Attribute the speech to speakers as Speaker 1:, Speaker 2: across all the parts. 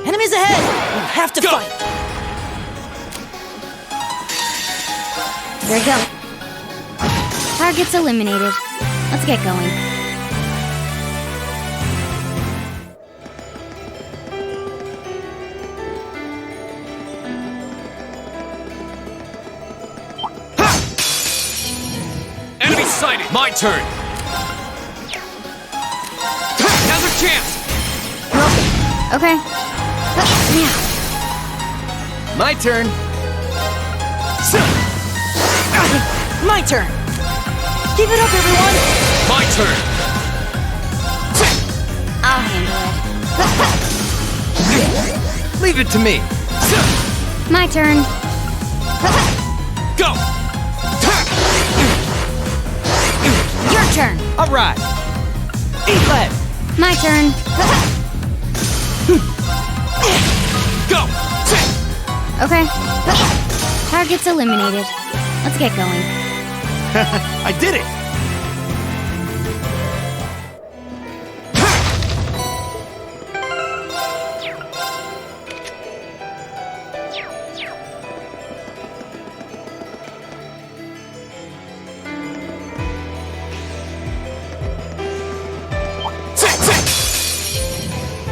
Speaker 1: Enemies ahead! We have to fight!
Speaker 2: There you go. Target's eliminated. Let's get going.
Speaker 3: Enemy sighted! My turn! Now's our chance!
Speaker 2: Okay. Now.
Speaker 1: My turn! My turn! Keep it up, everyone!
Speaker 3: My turn!
Speaker 2: I'll handle it.
Speaker 1: Leave it to me!
Speaker 2: My turn.
Speaker 3: Go!
Speaker 2: Your turn.
Speaker 1: All right! Eat lead!
Speaker 2: My turn.
Speaker 3: Go!
Speaker 2: Okay. Target's eliminated. Let's get going.
Speaker 1: I did it!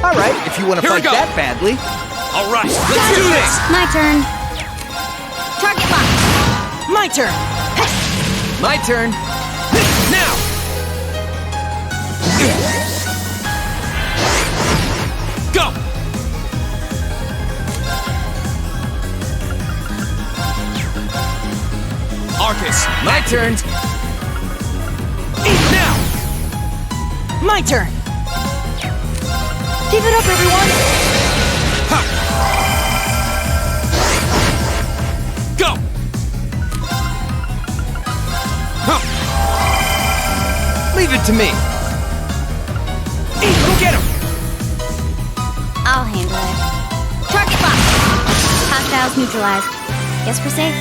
Speaker 1: All right, if you want to
Speaker 3: Here we
Speaker 1: fight
Speaker 3: go.
Speaker 1: that badly.
Speaker 3: All right, let's do this!
Speaker 2: My turn. Target lock.
Speaker 1: My turn! My turn!
Speaker 3: Now! Go! Arcus,
Speaker 1: My turn!
Speaker 3: now!
Speaker 1: My turn! Keep it up, everyone!
Speaker 3: Go!
Speaker 1: Leave it to me! Go get him!
Speaker 2: I'll handle it. Target lock. Hostiles neutralized. Guess we're safe.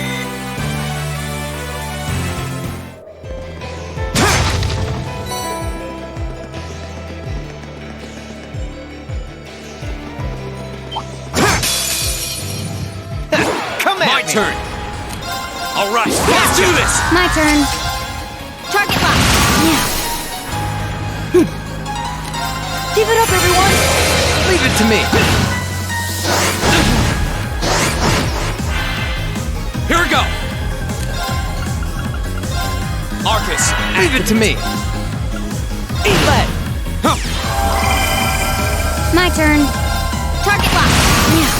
Speaker 1: Come at
Speaker 3: My
Speaker 1: me!
Speaker 3: turn! All right, let's do this!
Speaker 2: My turn. Target lock. Now.
Speaker 1: Keep it up, everyone! Leave it to me!
Speaker 3: Here we go! Arcus,
Speaker 1: Leave it to me! Eat lead!
Speaker 2: My turn. Target lock. Now.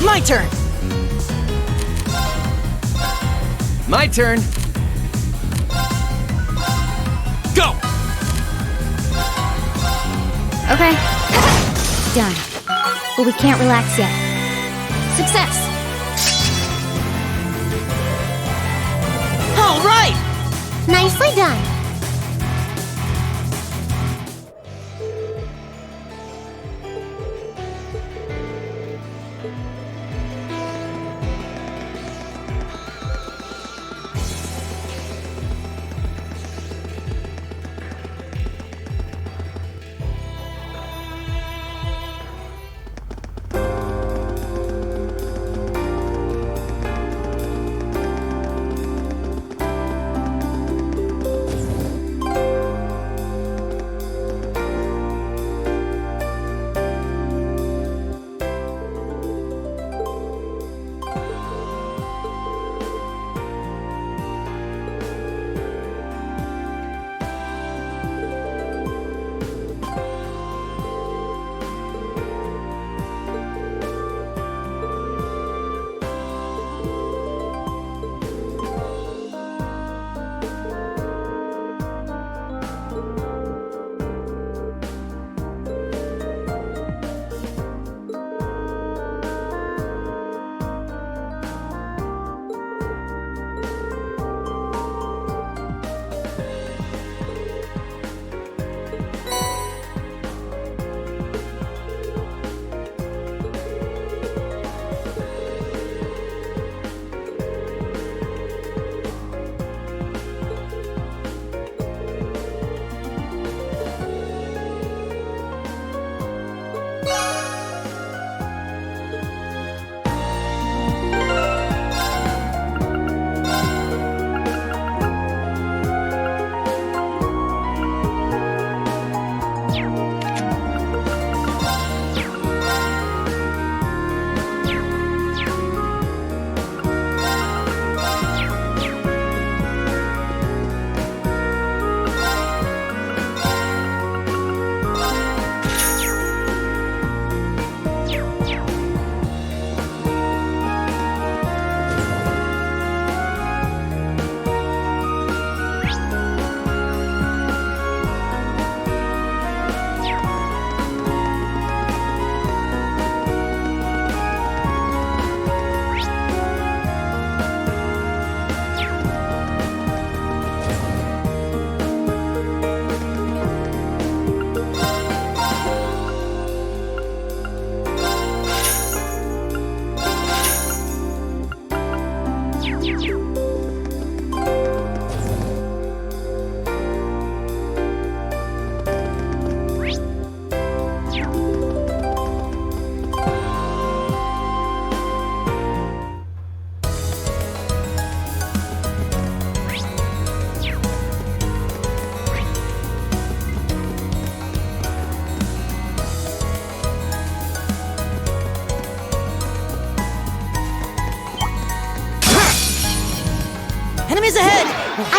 Speaker 1: My turn! My turn!
Speaker 3: go!
Speaker 2: Okay. Done. But we can't relax yet. Success.
Speaker 1: All right!
Speaker 2: Nicely done.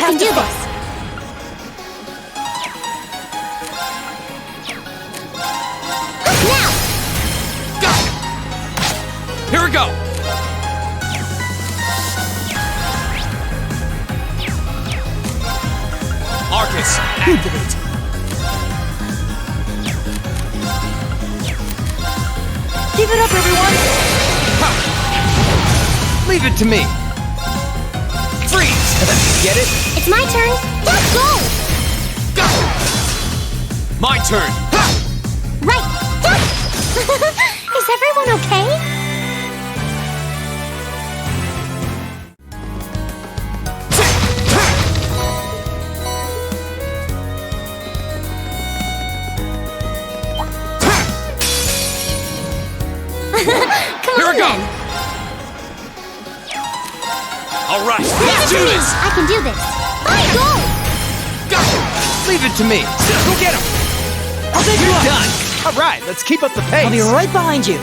Speaker 2: can do this. Now!
Speaker 3: Go! Here we go! Arcus, activate!
Speaker 1: Keep it up, everyone!
Speaker 4: Leave it to me. Freeze! Get it?
Speaker 2: It's my turn. Let's go!
Speaker 3: Go! My turn!
Speaker 2: Right. Is everyone okay? Come
Speaker 3: Here
Speaker 2: on
Speaker 3: we go.
Speaker 2: then.
Speaker 3: All right,
Speaker 2: Leave
Speaker 3: let's
Speaker 2: it
Speaker 3: do
Speaker 2: to me.
Speaker 3: this!
Speaker 2: I can do this. Let's go!
Speaker 3: Go!
Speaker 4: Leave it to me. Go get him.
Speaker 1: I'll take you
Speaker 4: You're
Speaker 1: up!
Speaker 4: done. All right, let's keep up the pace.
Speaker 1: I'll be right behind you!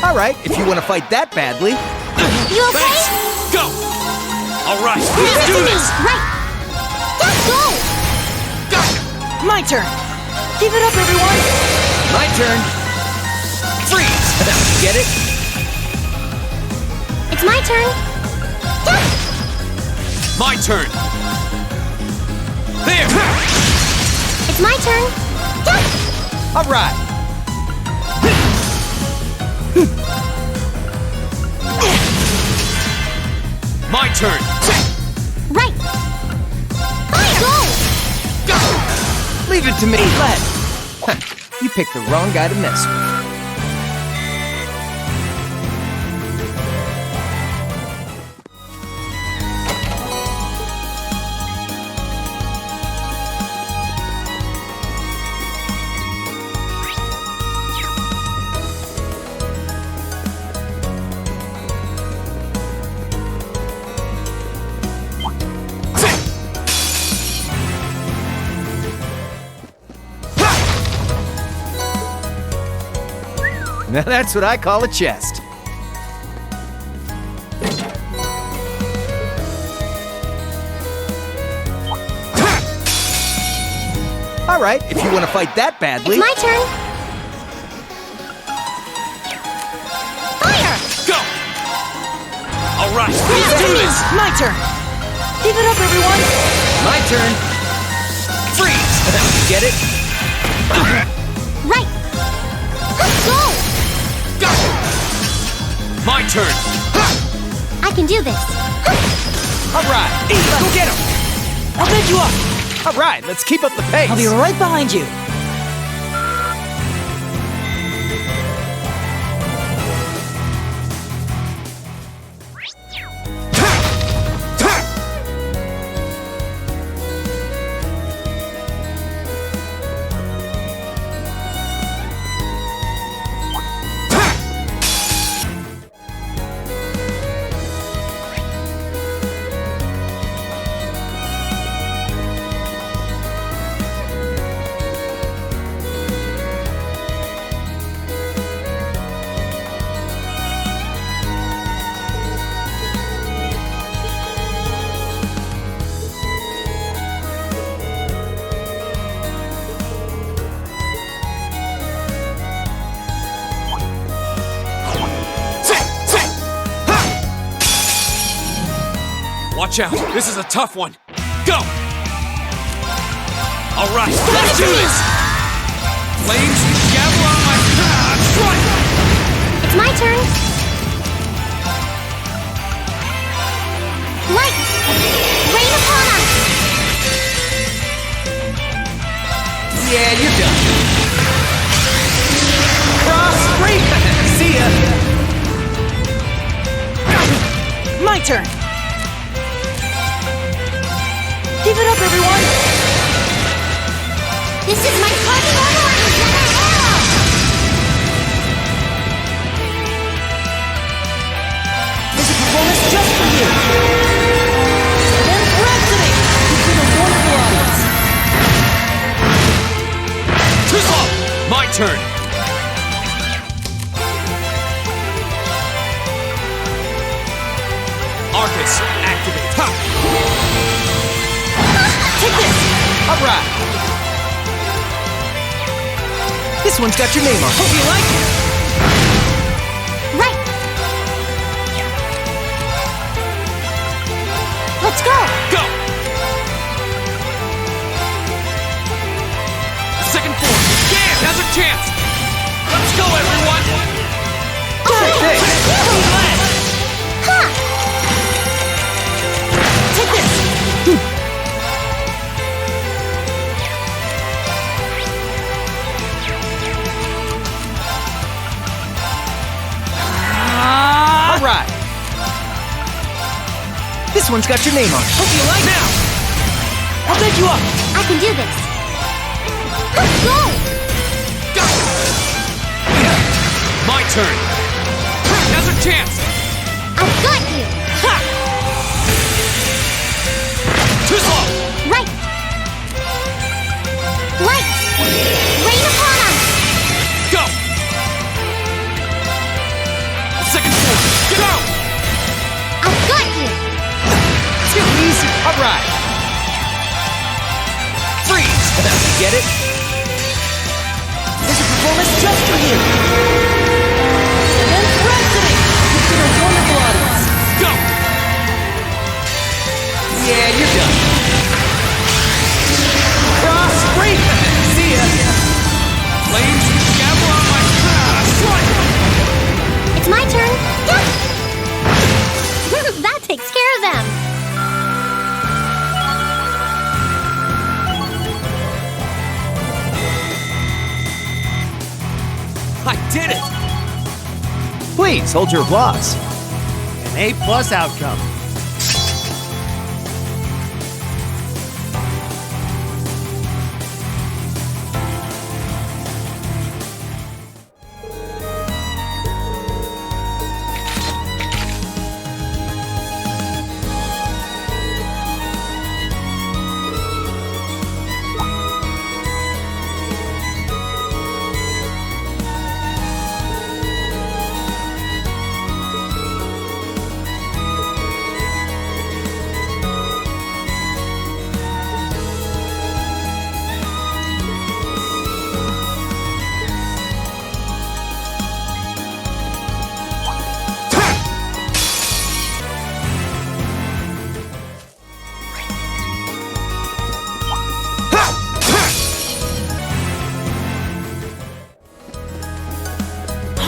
Speaker 4: All right, if you want to fight that badly.
Speaker 2: You okay?
Speaker 3: Thanks! Go! All right,
Speaker 2: Leave
Speaker 3: let's
Speaker 2: it
Speaker 3: do
Speaker 2: to me.
Speaker 3: this!
Speaker 2: Right. Let's go!
Speaker 3: Go!
Speaker 1: My turn! Keep it up, everyone!
Speaker 4: My turn. Freeze! Get it?
Speaker 2: It's my turn.
Speaker 3: My turn! There!
Speaker 2: It's my turn.
Speaker 4: All right.
Speaker 3: My turn!
Speaker 2: Right. Let's go!
Speaker 3: Go!
Speaker 4: Leave it to me. You picked the wrong guy to mess with. Now that's what I call a chest. All right, if you want to fight that badly.
Speaker 2: It's my turn. Fire!
Speaker 3: Go! All right,
Speaker 1: Leave
Speaker 3: let's
Speaker 1: it
Speaker 3: do
Speaker 1: to me.
Speaker 3: this!
Speaker 1: My turn! Keep it up, everyone!
Speaker 4: My turn. Freeze! Get it?
Speaker 2: Right. Let's go!
Speaker 3: Go! My turn!
Speaker 2: I can do this.
Speaker 4: All right, go get him.
Speaker 1: I'll pick you up!
Speaker 4: All right, let's keep up the pace.
Speaker 1: I'll be right behind you!
Speaker 3: Watch out. This is a tough one. Go! All right, let's do this! Flames, gavel on my path. Strike!
Speaker 2: It's my turn. Light! Rain upon us!
Speaker 4: Yeah, you're done. Cross break! See ya!
Speaker 1: My turn! Give it up, everyone!
Speaker 2: This is my party overlap! Arrow!
Speaker 1: There's a performance just for you! And President! You've been a wonderful audience!
Speaker 3: Too slow! My turn! Arcus, activate! Ha!
Speaker 1: Take this!
Speaker 4: All right. This one's got your name on it.
Speaker 1: Hope you like it!
Speaker 2: Right! Let's go!
Speaker 3: Go! Second form! Yeah, now's our chance! Let's go, everyone!
Speaker 4: Hey,
Speaker 2: Ha!
Speaker 1: Take this!
Speaker 4: all right. This one's got your name on it.
Speaker 1: Hope you like it! Now! I'll take you up!
Speaker 2: I can do this. Let's go!
Speaker 3: Go! My turn! Now's our chance!
Speaker 2: I've got you!
Speaker 3: Ha! Too slow!
Speaker 2: Right! Light! Rain upon us!
Speaker 3: Go! Second form! Go!
Speaker 2: I've got you!
Speaker 4: Too easy. All right.
Speaker 3: Freeze!
Speaker 4: Get it?
Speaker 1: There's a performance just for you! And President! You've been a wonderful audience!
Speaker 3: Go!
Speaker 4: Yeah, you're done. Cross break! See ya!
Speaker 3: Flames, gavel on my path. Strike!
Speaker 2: It's my turn. That takes care of them.
Speaker 3: I did it!
Speaker 4: Please hold your applause.
Speaker 5: An A+ outcome.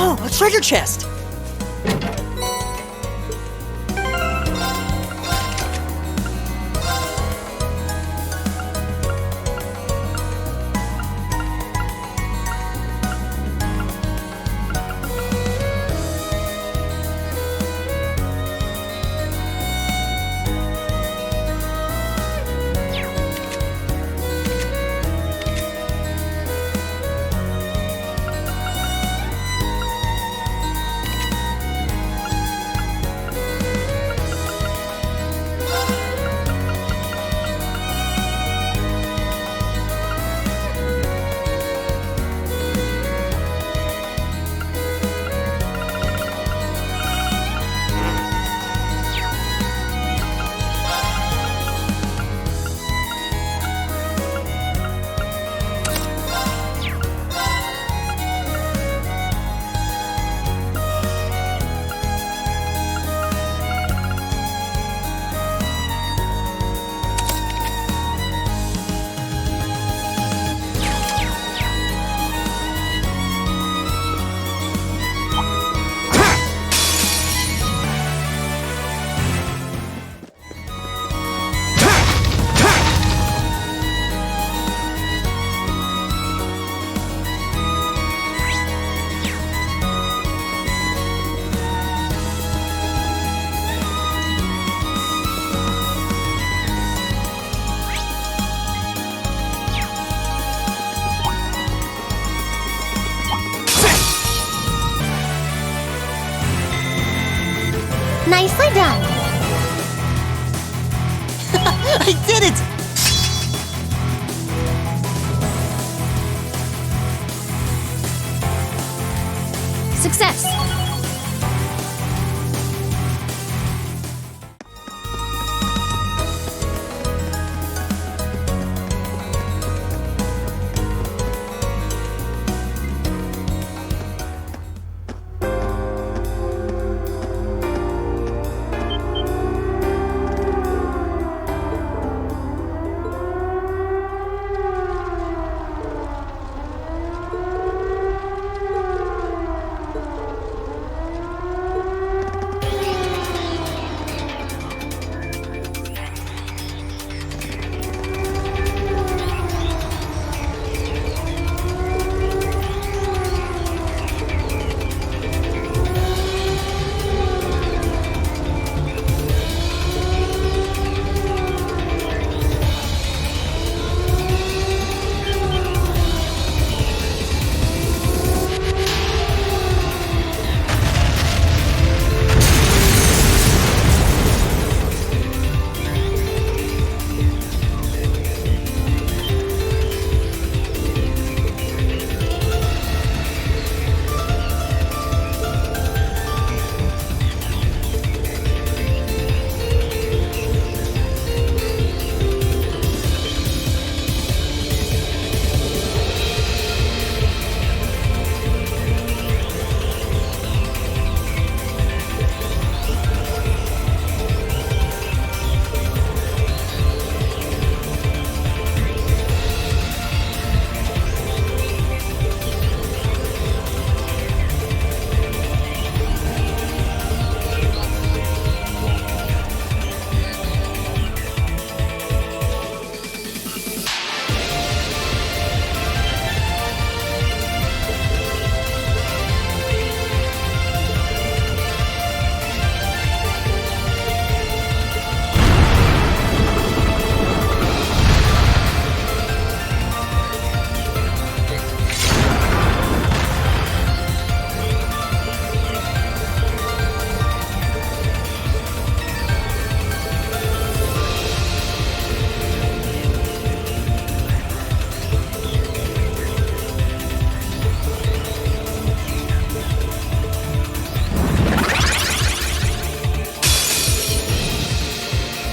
Speaker 1: Oh, a treasure chest!
Speaker 2: Nicely done.
Speaker 1: I did it!
Speaker 2: Success.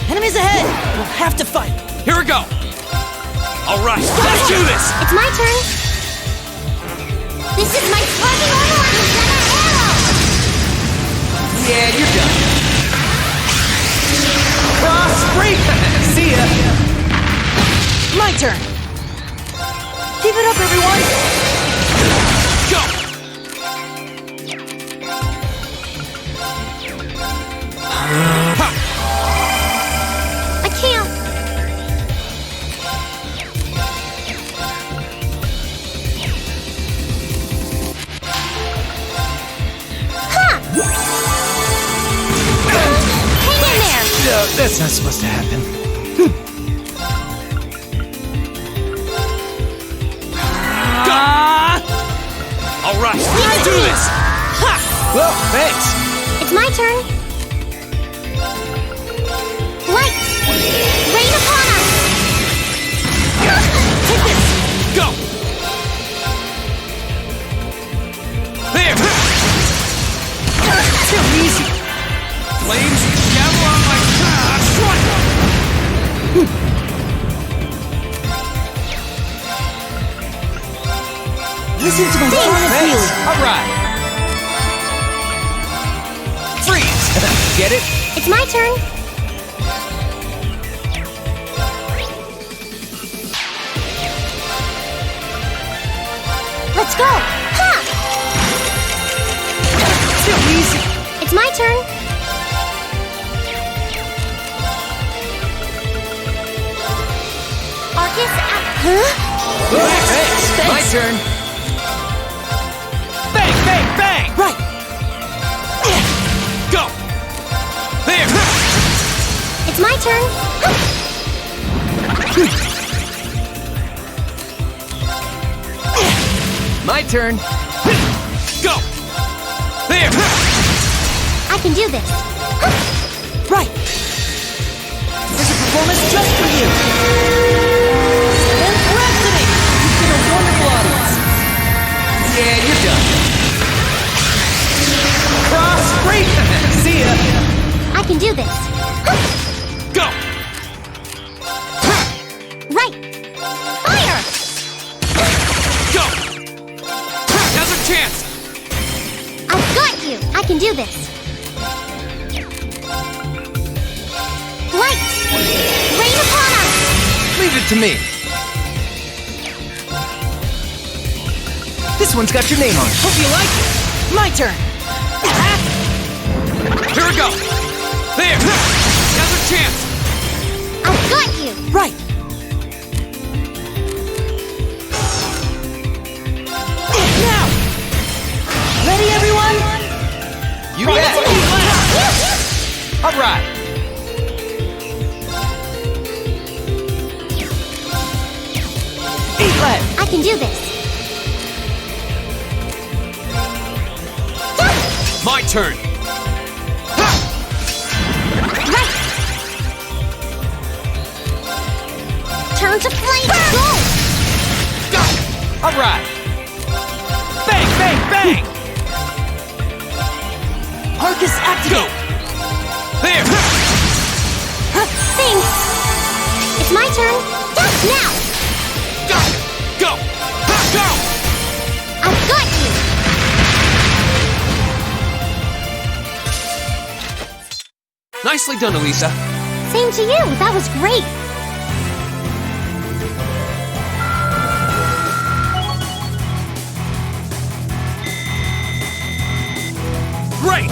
Speaker 1: Enemies ahead! We'll have to fight!
Speaker 3: Here we go! Alright, let's do this!
Speaker 2: It's my turn. This is my target overlap arrow!
Speaker 4: Yeah, you're done. Cross break! See ya!
Speaker 1: My turn! Keep it up, everyone!
Speaker 3: Go!
Speaker 2: I can't. Huh! Hang in there!
Speaker 5: No, that's not supposed to happen.
Speaker 3: Alright, let's do this!
Speaker 5: Well, thanks.
Speaker 2: It's my turn. Light! Rain upon us!
Speaker 1: Take this!
Speaker 3: Go! There!
Speaker 1: Too easy!
Speaker 3: Flames gather on my strike!
Speaker 1: Listen to my sonic feeling!
Speaker 4: Alright. Freeze! Get it?
Speaker 2: It's my turn. Let's go! Ha!
Speaker 1: Too easy!
Speaker 2: It's my turn. Arcus out. Huh?
Speaker 4: Thanks. My turn.
Speaker 3: Bang, bang, bang!
Speaker 1: Right!
Speaker 3: Go! There!
Speaker 2: It's my turn.
Speaker 4: My turn.
Speaker 3: Go! There!
Speaker 2: I can do this.
Speaker 1: performance just for you. And Rhapsody! You've been a wonderful audience.
Speaker 4: Yeah, you're done. Cross break! See ya!
Speaker 2: I can do this.
Speaker 3: Go!
Speaker 2: Right. Fire!
Speaker 3: Go! Now's our chance!
Speaker 2: I've got you. I can do this. Light! Rain upon us!
Speaker 4: Leave it to me. This one's got your name on it.
Speaker 1: Hope you like it. My turn.
Speaker 3: Here we go! There! Now's our chance!
Speaker 2: I've got you.
Speaker 1: Right. Now! Ready, everyone?
Speaker 4: You bet. All right.
Speaker 1: Eat left.
Speaker 2: I can do this.
Speaker 3: My turn!
Speaker 2: Right. Turn to flame. Go!
Speaker 4: All right. Bang, bang, bang!
Speaker 1: Arcus
Speaker 3: Go!
Speaker 1: activate.
Speaker 3: There!
Speaker 2: Thanks. It's my turn. Now!
Speaker 3: Go! Go! Go!
Speaker 2: I've got you.
Speaker 3: Nicely done, Elisa.
Speaker 2: Same to you. That was great.
Speaker 3: Great!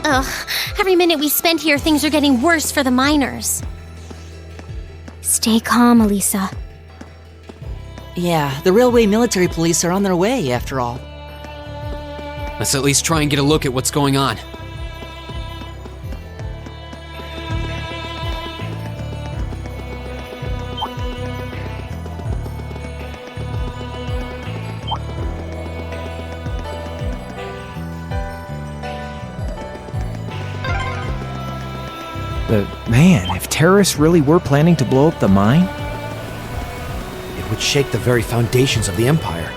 Speaker 2: Ugh, every minute we spend here, things are getting worse for the miners. Stay calm, Elisa.
Speaker 6: Yeah, the railway military police are on their way, after all.
Speaker 3: Let's at least try and get a look at what's going on.
Speaker 5: Man, if terrorists really were planning to blow up the mine,
Speaker 7: It would shake the very foundations of the Empire.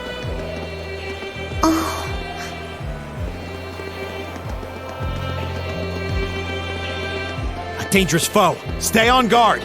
Speaker 7: A dangerous foe! Stay on guard!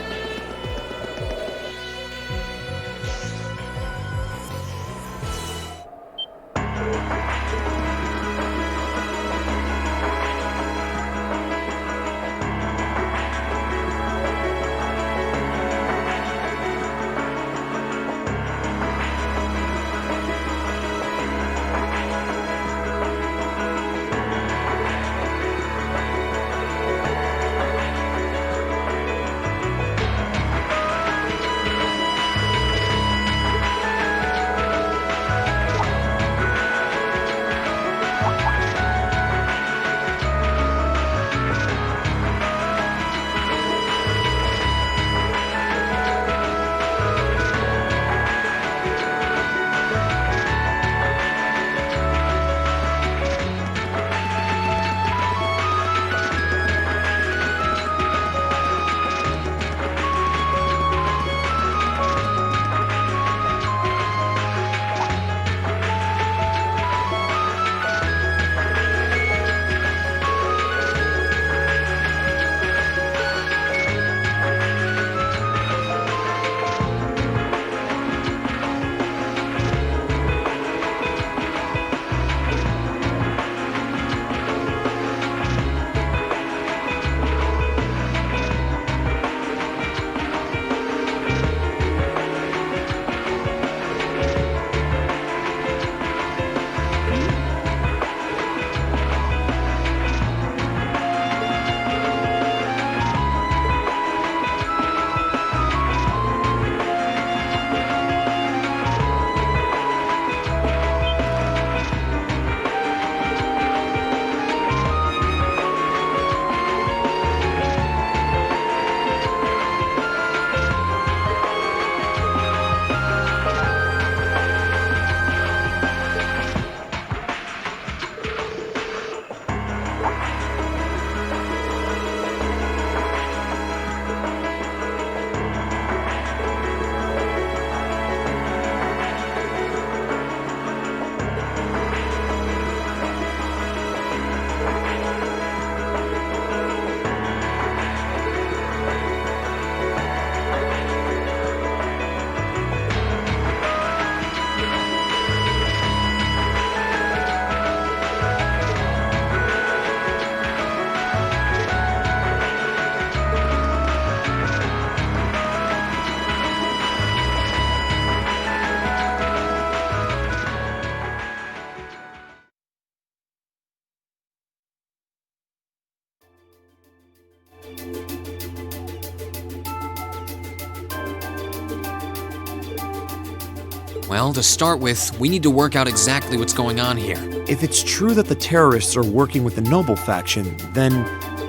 Speaker 3: Well, to start with, we need to work out exactly what's going on here.
Speaker 7: If it's true that the terrorists are working with the Noble faction, then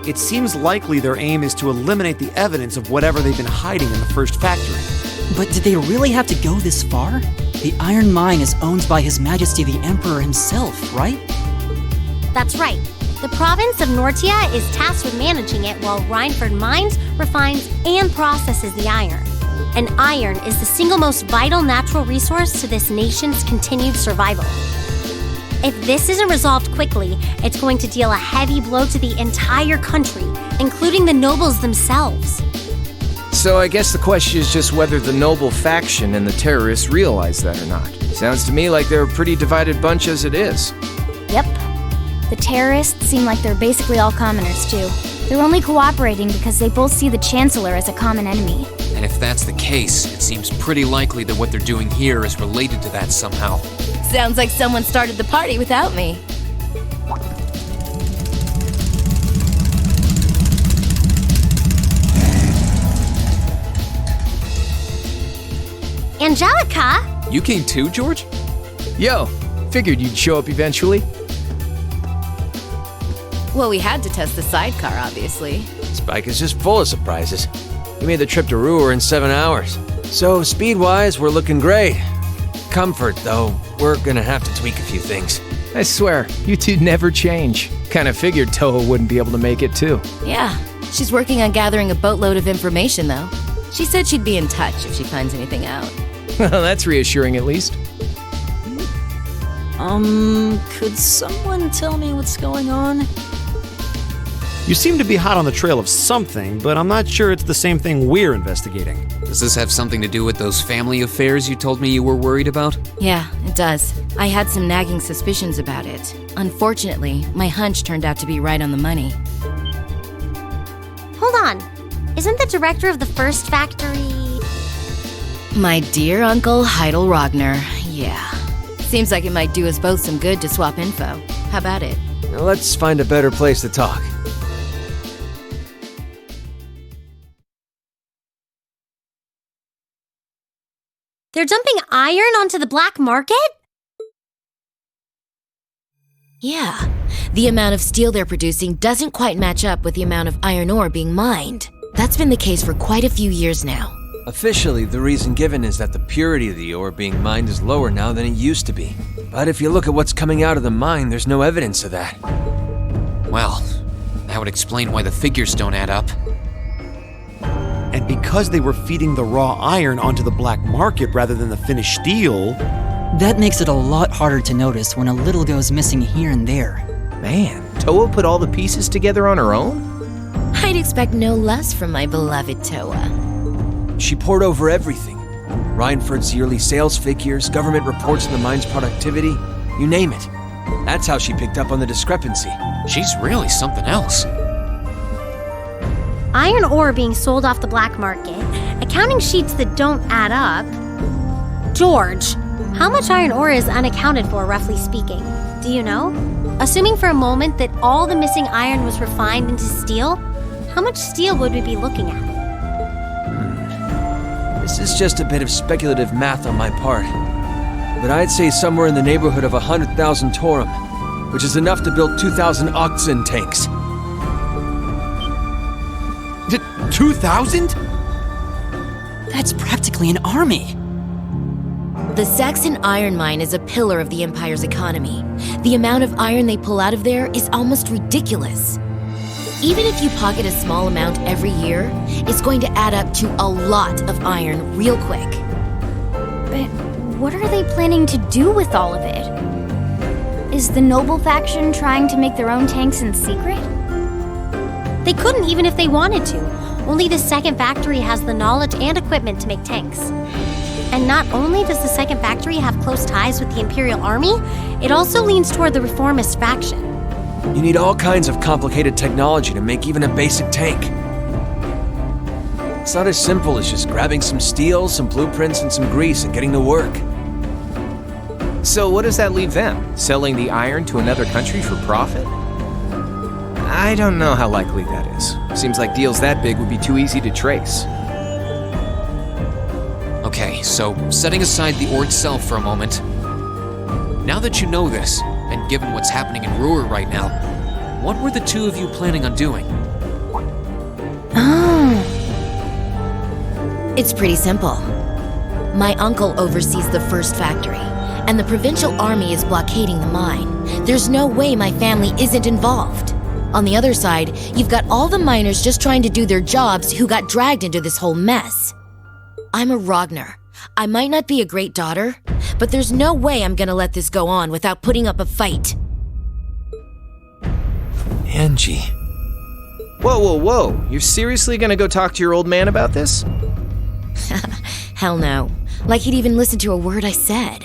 Speaker 7: it seems likely their aim is to eliminate the evidence of whatever they've been hiding in the first factory.
Speaker 6: But did they really have to go this far? The iron mine is owned by His Majesty the Emperor himself, right?
Speaker 2: That's right. The province of Nortia is tasked with managing it while Rhineford mines, refines, and processes the iron. And iron is the single most vital natural resource to this nation's continued survival. If this isn't resolved quickly, it's going to deal a heavy blow to the entire country, including the nobles themselves.
Speaker 5: So I guess the question is just whether the noble faction and the terrorists realize that or not. Sounds to me like they're a pretty divided bunch as it is.
Speaker 8: Yep. The terrorists seem like they're basically all commoners, too. They're only cooperating because they both see the Chancellor as a common enemy.
Speaker 3: And if that's the case, it seems pretty likely that what they're doing here is related to that somehow.
Speaker 1: Sounds like someone started the party without me.
Speaker 2: Angelica?
Speaker 3: You came too, George?
Speaker 5: Yo, figured you'd show up eventually.
Speaker 1: Well, we had to test the sidecar, obviously.
Speaker 9: Spike is just full of surprises. We made the trip to Ruhr in 7 hours. So, speed-wise, we're looking great. Comfort, though, we're gonna have to tweak a few things.
Speaker 5: I swear, you two never change. Kinda figured Toho wouldn't be able to make it too.
Speaker 1: Yeah, she's working on gathering a boatload of information, though. She said she'd be in touch if she finds anything out.
Speaker 5: Well, that's reassuring at least.
Speaker 6: Could someone tell me what's going on?
Speaker 7: You seem to be hot on the trail of something, but I'm not sure it's the same thing we're investigating.
Speaker 3: Does this have something to do with those family affairs you told me you were worried about?
Speaker 1: Yeah, it does. I had some nagging suspicions about it. Unfortunately, my hunch turned out to be right on the money.
Speaker 2: Hold on. Isn't the director of the first factory...
Speaker 1: My dear Uncle Heidel Rogner, yeah. Seems like it might do us both some good to swap info. How about it?
Speaker 9: Now let's find a better place to talk.
Speaker 2: They're dumping iron onto the black market?
Speaker 1: Yeah. The amount of steel they're producing doesn't quite match up with the amount of iron ore being mined. That's been the case for quite a few years now.
Speaker 9: Officially, the reason given is that the purity of the ore being mined is lower now than it used to be. But if you look at what's coming out of the mine, there's no evidence of that.
Speaker 3: Well, that would explain why the figures don't add up.
Speaker 7: And because they were feeding the raw iron onto the black market rather than the finished steel...
Speaker 6: That makes it a lot harder to notice when a little goes missing here and there.
Speaker 5: Man, Toho put all the pieces together on her own?
Speaker 1: I'd expect no less from my beloved Toa.
Speaker 9: She poured over everything. Rhineford's yearly sales figures, government reports on the mine's productivity, you name it. That's how she picked up on the discrepancy.
Speaker 3: She's really something else.
Speaker 2: Iron ore being sold off the black market, accounting sheets that don't add up. George, how much iron ore is unaccounted for, roughly speaking? Do you know? Assuming for a moment that all the missing iron was refined into steel, how much steel would we be looking at?
Speaker 9: This is just a bit of speculative math on my part. But I'd say somewhere in the neighborhood of 100,000 Torum, which is enough to build 2,000 oxen tanks.
Speaker 7: 2,000?
Speaker 6: That's practically an army.
Speaker 1: The Saxon iron mine is a pillar of the Empire's economy. The amount of iron they pull out of there is almost ridiculous. Even if you pocket a small amount every year, it's going to add up to a lot of iron real quick.
Speaker 8: But what are they planning to do with all of it? Is the noble faction trying to make their own tanks in secret?
Speaker 2: They couldn't even if they wanted to. Only the second factory has the knowledge and equipment to make tanks. And not only does the second factory have close ties with the Imperial Army, it also leans toward the reformist faction.
Speaker 9: You need all kinds of complicated technology to make even a basic tank. It's not as simple as just grabbing some steel, some blueprints, and some grease and getting to work.
Speaker 5: So what does that leave them? Selling the iron to another country for profit? I don't know how likely that is. Seems like deals that big would be too easy to trace.
Speaker 3: Okay, so setting aside the ore itself for a moment. Now that you know this, and given what's happening in Ruhr right now, what were the two of you planning on doing?
Speaker 1: It's pretty simple. My uncle oversees the first factory, and the provincial army is blockading the mine. There's no way my family isn't involved. On the other side, you've got all the miners just trying to do their jobs who got dragged into this whole mess. I'm a Ragnar. I might not be a great daughter, but there's no way I'm gonna let this go on without putting up a fight.
Speaker 9: Angie.
Speaker 5: Whoa, whoa, whoa. You're seriously gonna go talk to your old man about this?
Speaker 1: Hell no. Like he'd even listen to a word I said.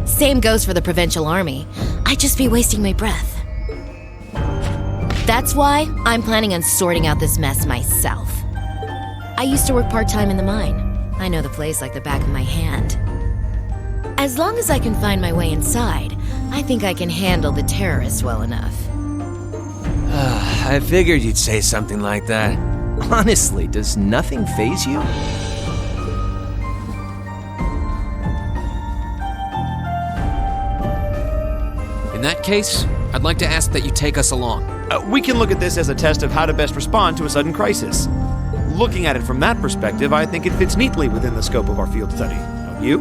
Speaker 1: Same goes for the Provincial Army. I'd just be wasting my breath. That's why I'm planning on sorting out this mess myself. I used to work part-time in the mine. I know the place like the back of my hand. As long as I can find my way inside, I think I can handle the terrorists well enough.
Speaker 9: I figured you'd say something like that.
Speaker 5: Honestly, does nothing faze you?
Speaker 3: In that case, I'd like to ask that you take us along.
Speaker 7: We can look at this as a test of how to best respond to a sudden crisis. Looking at it from that perspective, I think it fits neatly within the scope of our field study. Don't you?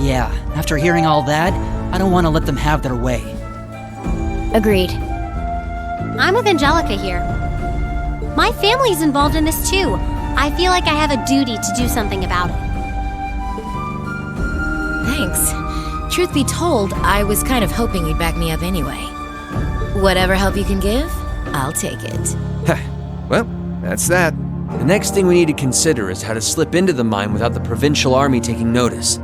Speaker 6: Yeah, after hearing all that, I don't want to let them have their way.
Speaker 8: Agreed.
Speaker 2: I'm with Angelica here. My family's involved in this too. I feel like I have a duty to do something about it.
Speaker 1: Thanks. Truth be told, I was kind of hoping you'd back me up anyway. Whatever help you can give, I'll take it.
Speaker 5: Well, that's that.
Speaker 9: The next thing we need to consider is how to slip into the mine without the Provincial Army taking notice.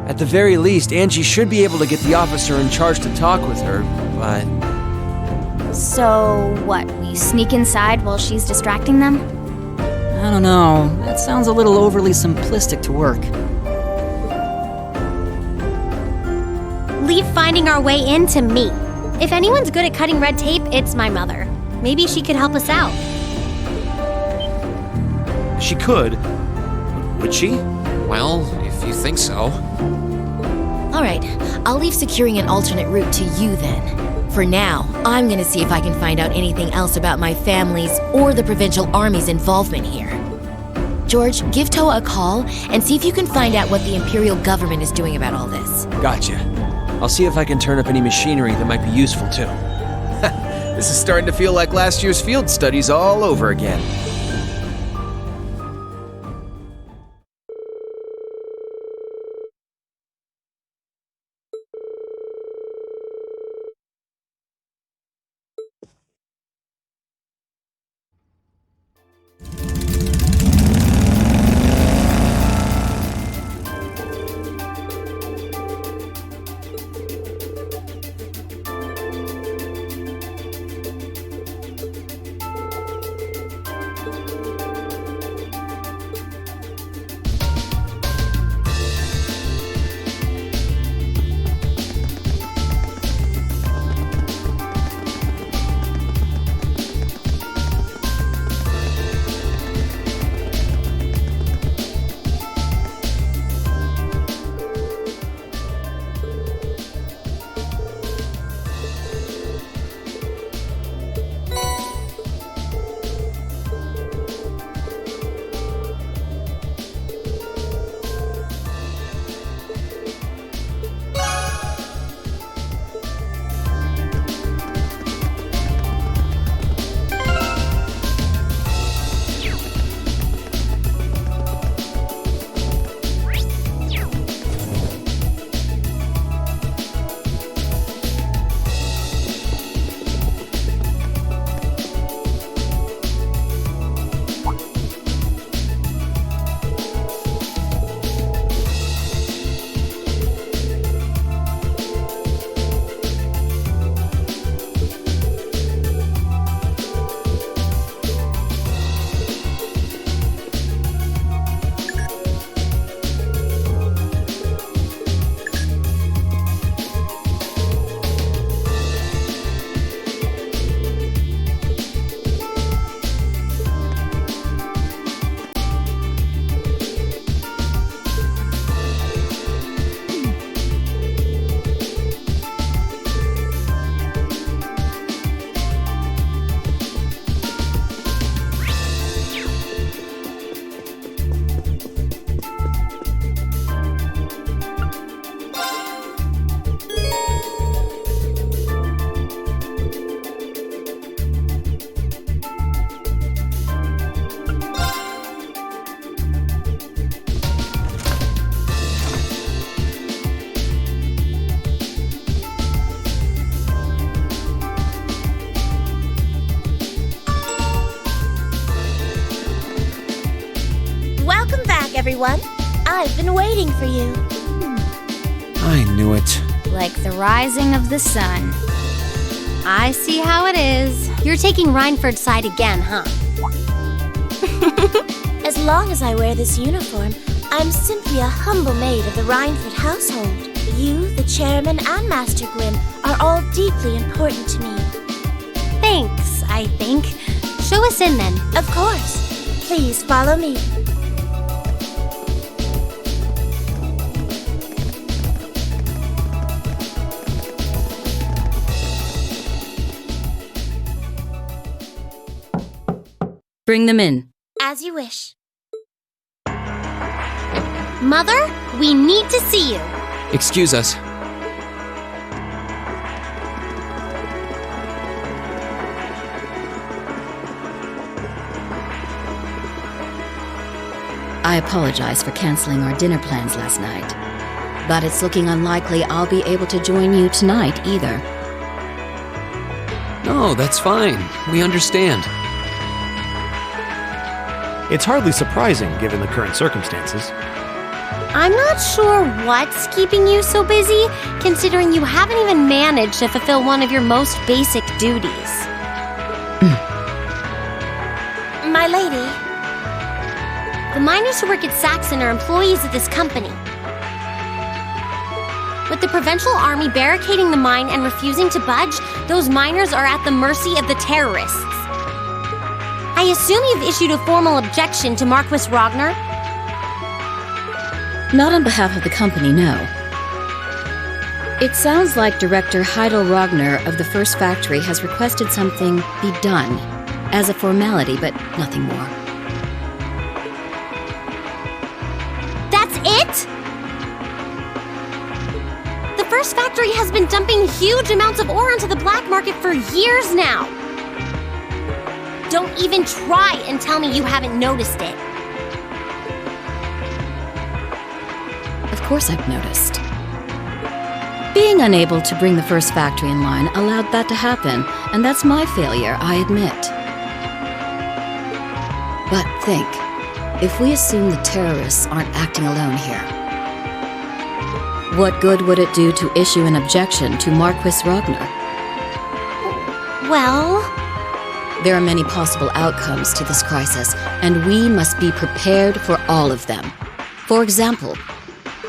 Speaker 9: At the very least, Angie should be able to get the officer in charge to talk with her, but...
Speaker 8: So, what, we sneak inside while she's distracting them?
Speaker 6: I don't know, that sounds a little overly simplistic to work.
Speaker 2: Leave finding our way in to me. If anyone's good at cutting red tape, it's my mother. Maybe she could help us out.
Speaker 7: She could. Would she?
Speaker 3: Well, if you think so.
Speaker 1: All right, I'll leave securing an alternate route to you then. For now, I'm gonna see if I can find out anything else about my family's or the Provincial Army's involvement here. George, give Toa a call and see if you can find out what the Imperial government is doing about all this.
Speaker 9: Gotcha. I'll see if I can turn up any machinery that might be useful too.
Speaker 5: This is starting to feel like last year's field studies all over again.
Speaker 10: everyone. I've been waiting for you.
Speaker 7: I knew it.
Speaker 8: Like the rising of the sun.
Speaker 2: I see how it is. You're taking Rhineford's side again, huh?
Speaker 10: As long as I wear this uniform, I'm simply a humble maid of the Rhineford household. You, the chairman, and Master Grim are all deeply important to me.
Speaker 2: Thanks, I think. Show us in then.
Speaker 10: Of course. Please follow me.
Speaker 1: Bring them in.
Speaker 10: As you wish.
Speaker 2: Mother, we need to see you.
Speaker 3: Excuse us.
Speaker 1: I apologize for canceling our dinner plans last night, but it's looking unlikely I'll be able to join you tonight either.
Speaker 3: No, that's fine. We understand.
Speaker 7: It's hardly surprising given the current circumstances.
Speaker 2: I'm not sure what's keeping you so busy, considering you haven't even managed to fulfill one of your most basic duties.
Speaker 10: My lady.
Speaker 2: The miners who work at Saxon are employees of this company. With the Provincial Army barricading the mine and refusing to budge, those miners are at the mercy of the terrorists. I assume you've issued a formal objection to Marquis Ragnar?
Speaker 1: Not on behalf of the company, no. It sounds like Director Heidel Ragnar of the first factory has requested something be done as a formality, but nothing more.
Speaker 2: That's it? The first factory has been dumping huge amounts of ore onto the black market for years now. Don't even try and tell me you haven't noticed it.
Speaker 1: Of course I've noticed. Being unable to bring the first factory in line allowed that to happen, and that's my failure, I admit. But think, if we assume the terrorists aren't acting alone here, what good would it do to issue an objection to Marquis Ragnar?
Speaker 2: Well...
Speaker 1: There are many possible outcomes to this crisis, and we must be prepared for all of them. For example,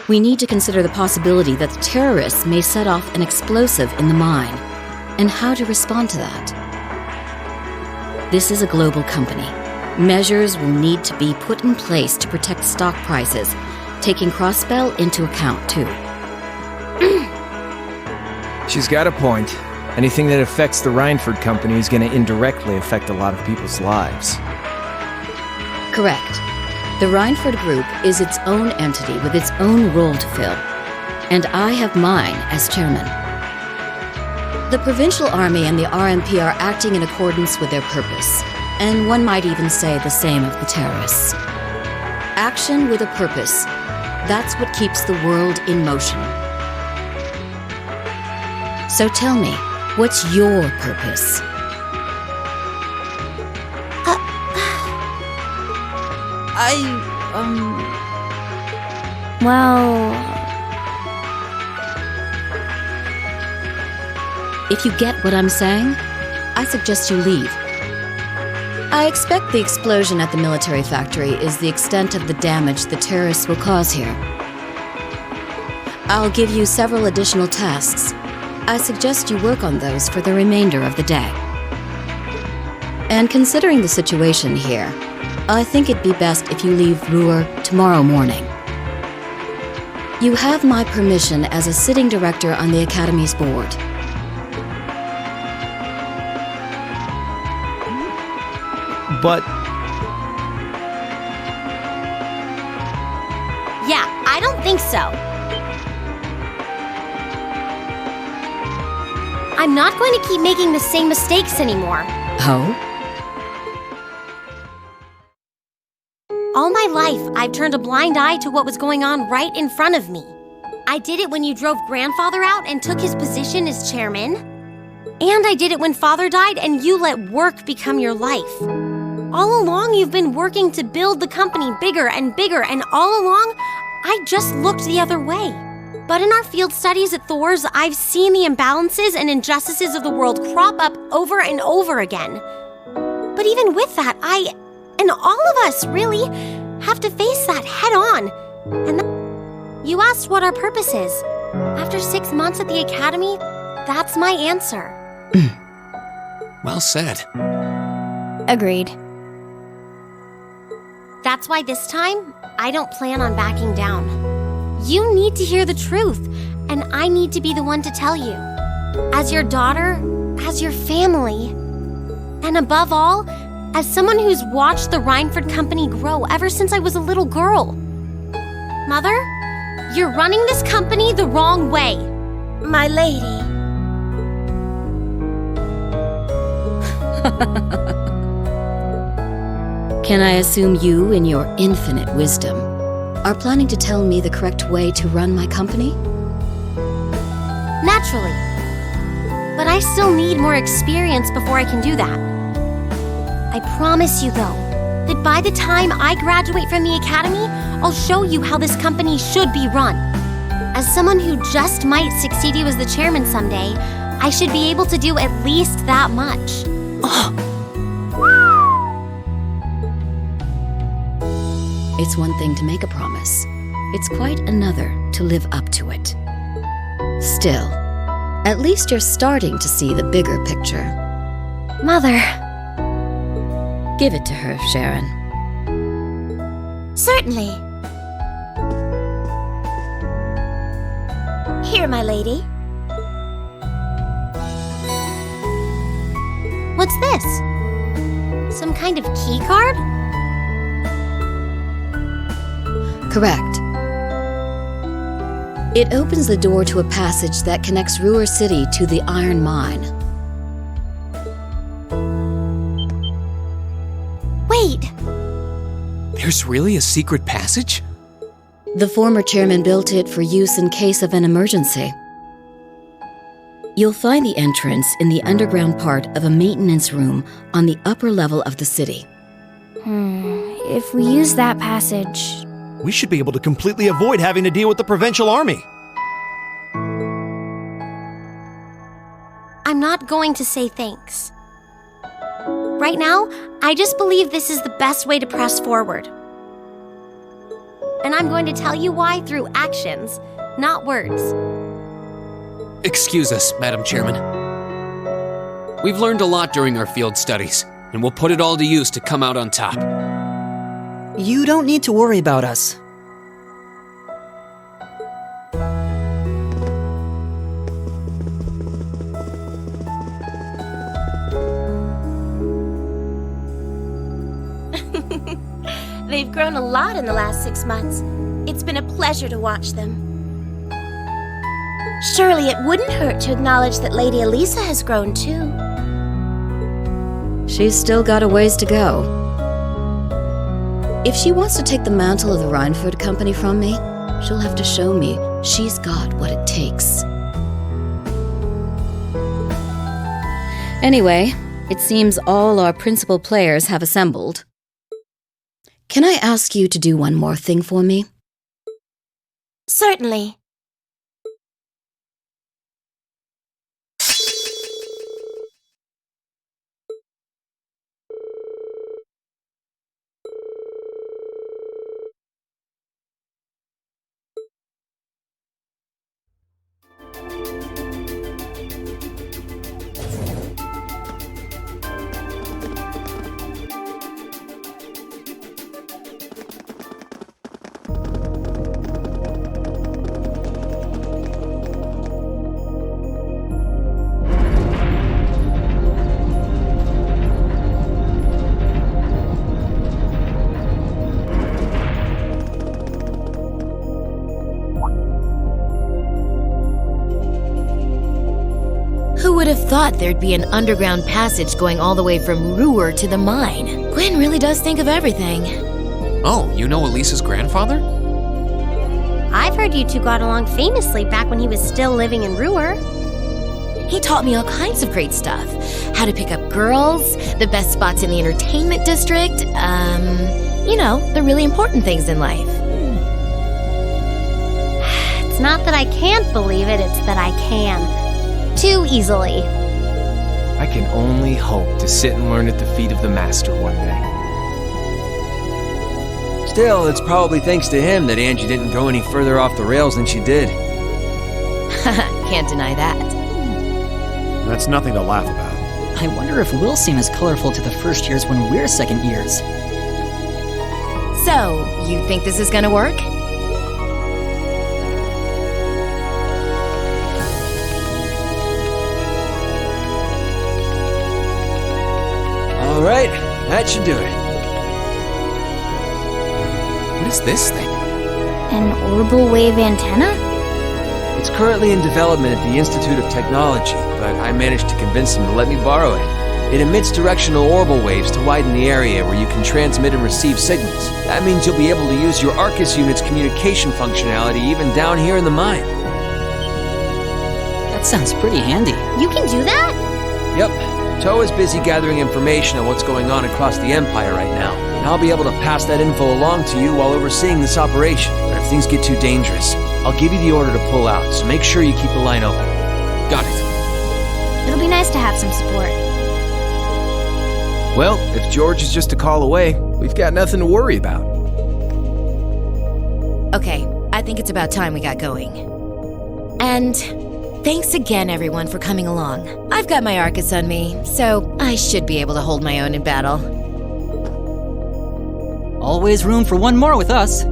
Speaker 1: we need to consider the possibility that the terrorists may set off an explosive in the mine, and how to respond to that. This is a global company. Measures will need to be put in place to protect stock prices, taking Crossbell into account, too.
Speaker 5: She's got a point. Anything that affects the Rhineford company is going to indirectly affect a lot of people's lives.
Speaker 1: Correct. The Rhineford Group is its own entity with its own role to fill, and I have mine as chairman. The Provincial Army and the RMP are acting in accordance with their purpose, and one might even say the same of the terrorists. Action with a purpose, that's what keeps the world in motion. So tell me, what's your purpose?
Speaker 8: Well...
Speaker 1: If you get what I'm saying, I suggest you leave. I expect the explosion at the military factory is the extent of the damage the terrorists will cause here. I'll give you several additional tasks. I suggest you work on those for the remainder of the day. And considering the situation here, I think it'd be best if you leave Ruhr tomorrow morning. You have my permission as a sitting director on the Academy's board.
Speaker 7: But
Speaker 2: Yeah, I don't think so. I'm not going to keep making the same mistakes anymore.
Speaker 1: Oh?
Speaker 2: All my life, I've turned a blind eye to what was going on right in front of me. I did it when you drove Grandfather out and took his position as chairman. And I did it when Father died and you let work become your life. All along, you've been working to build the company bigger, and all along, I just looked the other way. But in our field studies at Thor's, I've seen the imbalances and injustices of the world crop up over and over again. But even with that, I, and all of us, really, have to face that head on. And you asked what our purpose is. After 6 months at the academy, that's my answer.
Speaker 3: Well said.
Speaker 8: Agreed.
Speaker 2: That's why this time, I don't plan on backing down. You need to hear the truth, and I need to be the one to tell you. As your daughter, as your family, and above all, as someone who's watched the Rhineford Company grow ever since I was a little girl. Mother, you're running this company the wrong way.
Speaker 10: My lady.
Speaker 11: Can I assume you, in your infinite wisdom, are planning to tell me the correct way to run my company?
Speaker 2: Naturally. But I still need more experience before I can do that. I promise you, though, that by the time I graduate from the academy, I'll show you how this company should be run. As someone who just might succeed you as the chairman someday, I should be able to do at least that much.
Speaker 11: It's one thing to make a promise. It's quite another to live up to it. Still, at least you're starting to see the bigger picture.
Speaker 2: Mother.
Speaker 11: Give it to her, Sharon.
Speaker 10: Certainly. Here, my lady.
Speaker 2: What's this? Some kind of key card?
Speaker 11: Correct. It opens the door to a passage that connects Ruhr City to the iron mine.
Speaker 2: Wait!
Speaker 3: There's really a secret passage?
Speaker 11: The former chairman built it for use in case of an emergency. You'll find the entrance in the underground part of a maintenance room on the upper level of the city.
Speaker 8: If we use that passage...
Speaker 7: We should be able to completely avoid having to deal with the provincial army.
Speaker 2: I'm not going to say thanks. Right now, I just believe this is the best way to press forward. And I'm going to tell you why through actions, not words.
Speaker 3: Excuse us, Madam Chairman. We've learned a lot during our field studies, and we'll put it all to use to come out on top.
Speaker 6: You don't need to worry about us.
Speaker 10: They've grown a lot in the last 6 months. It's been a pleasure to watch them. Surely it wouldn't hurt to acknowledge that Lady Elisa has grown too.
Speaker 11: She's still got a ways to go. If she wants to take the mantle of the Rhineford Company from me, she'll have to show me she's got what it takes. Anyway, it seems all our principal players have assembled. Can I ask you to do one more thing for me?
Speaker 10: Certainly.
Speaker 1: Who would have thought there'd be an underground passage going all the way from Ruhr to the mine? Gwen really does think of everything.
Speaker 3: Oh, you know Elisa's grandfather?
Speaker 2: I've heard you two got along famously back when he was still living in Ruhr.
Speaker 1: He taught me all kinds of great stuff. How to pick up girls, the best spots in the entertainment district, you know, the really important things in life.
Speaker 2: It's not that I can't believe it, it's that I can. Too easily.
Speaker 5: I can only hope to sit and learn at the feet of the master one day.
Speaker 9: Still, it's probably thanks to him that Angie didn't go any further off the rails than she did.
Speaker 1: Can't deny that.
Speaker 7: That's nothing to laugh about.
Speaker 6: I wonder if we'll seem as colorful to the first years when we're second years.
Speaker 1: So, you think this is gonna work?
Speaker 9: All right, that should do it.
Speaker 3: What is this thing?
Speaker 8: An orbital wave antenna?
Speaker 9: It's currently in development at the Institute of Technology, but I managed to convince them to let me borrow it. It emits directional orbital waves to widen the area where you can transmit and receive signals. That means you'll be able to use your Arcus unit's communication functionality even down here in the mine.
Speaker 6: That sounds pretty handy.
Speaker 2: You can do that?
Speaker 9: Yep. Toe is busy gathering information on what's going on across the Empire right now, and I'll be able to pass that info along to you while overseeing this operation. But if things get too dangerous, I'll give you the order to pull out, so make sure you keep the line open.
Speaker 3: Got it.
Speaker 8: It'll be nice to have some support.
Speaker 5: Well, if George is just a call away, we've got nothing to worry about.
Speaker 1: Okay, I think it's about time we got going. And thanks again, everyone, for coming along. I've got my Arcus on me, so I should be able to hold my own in battle.
Speaker 6: Always room for one more with us.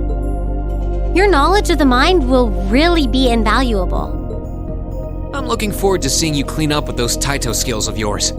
Speaker 2: Your knowledge of the mind will really be invaluable.
Speaker 3: I'm looking forward to seeing you clean up with those Taito skills of yours.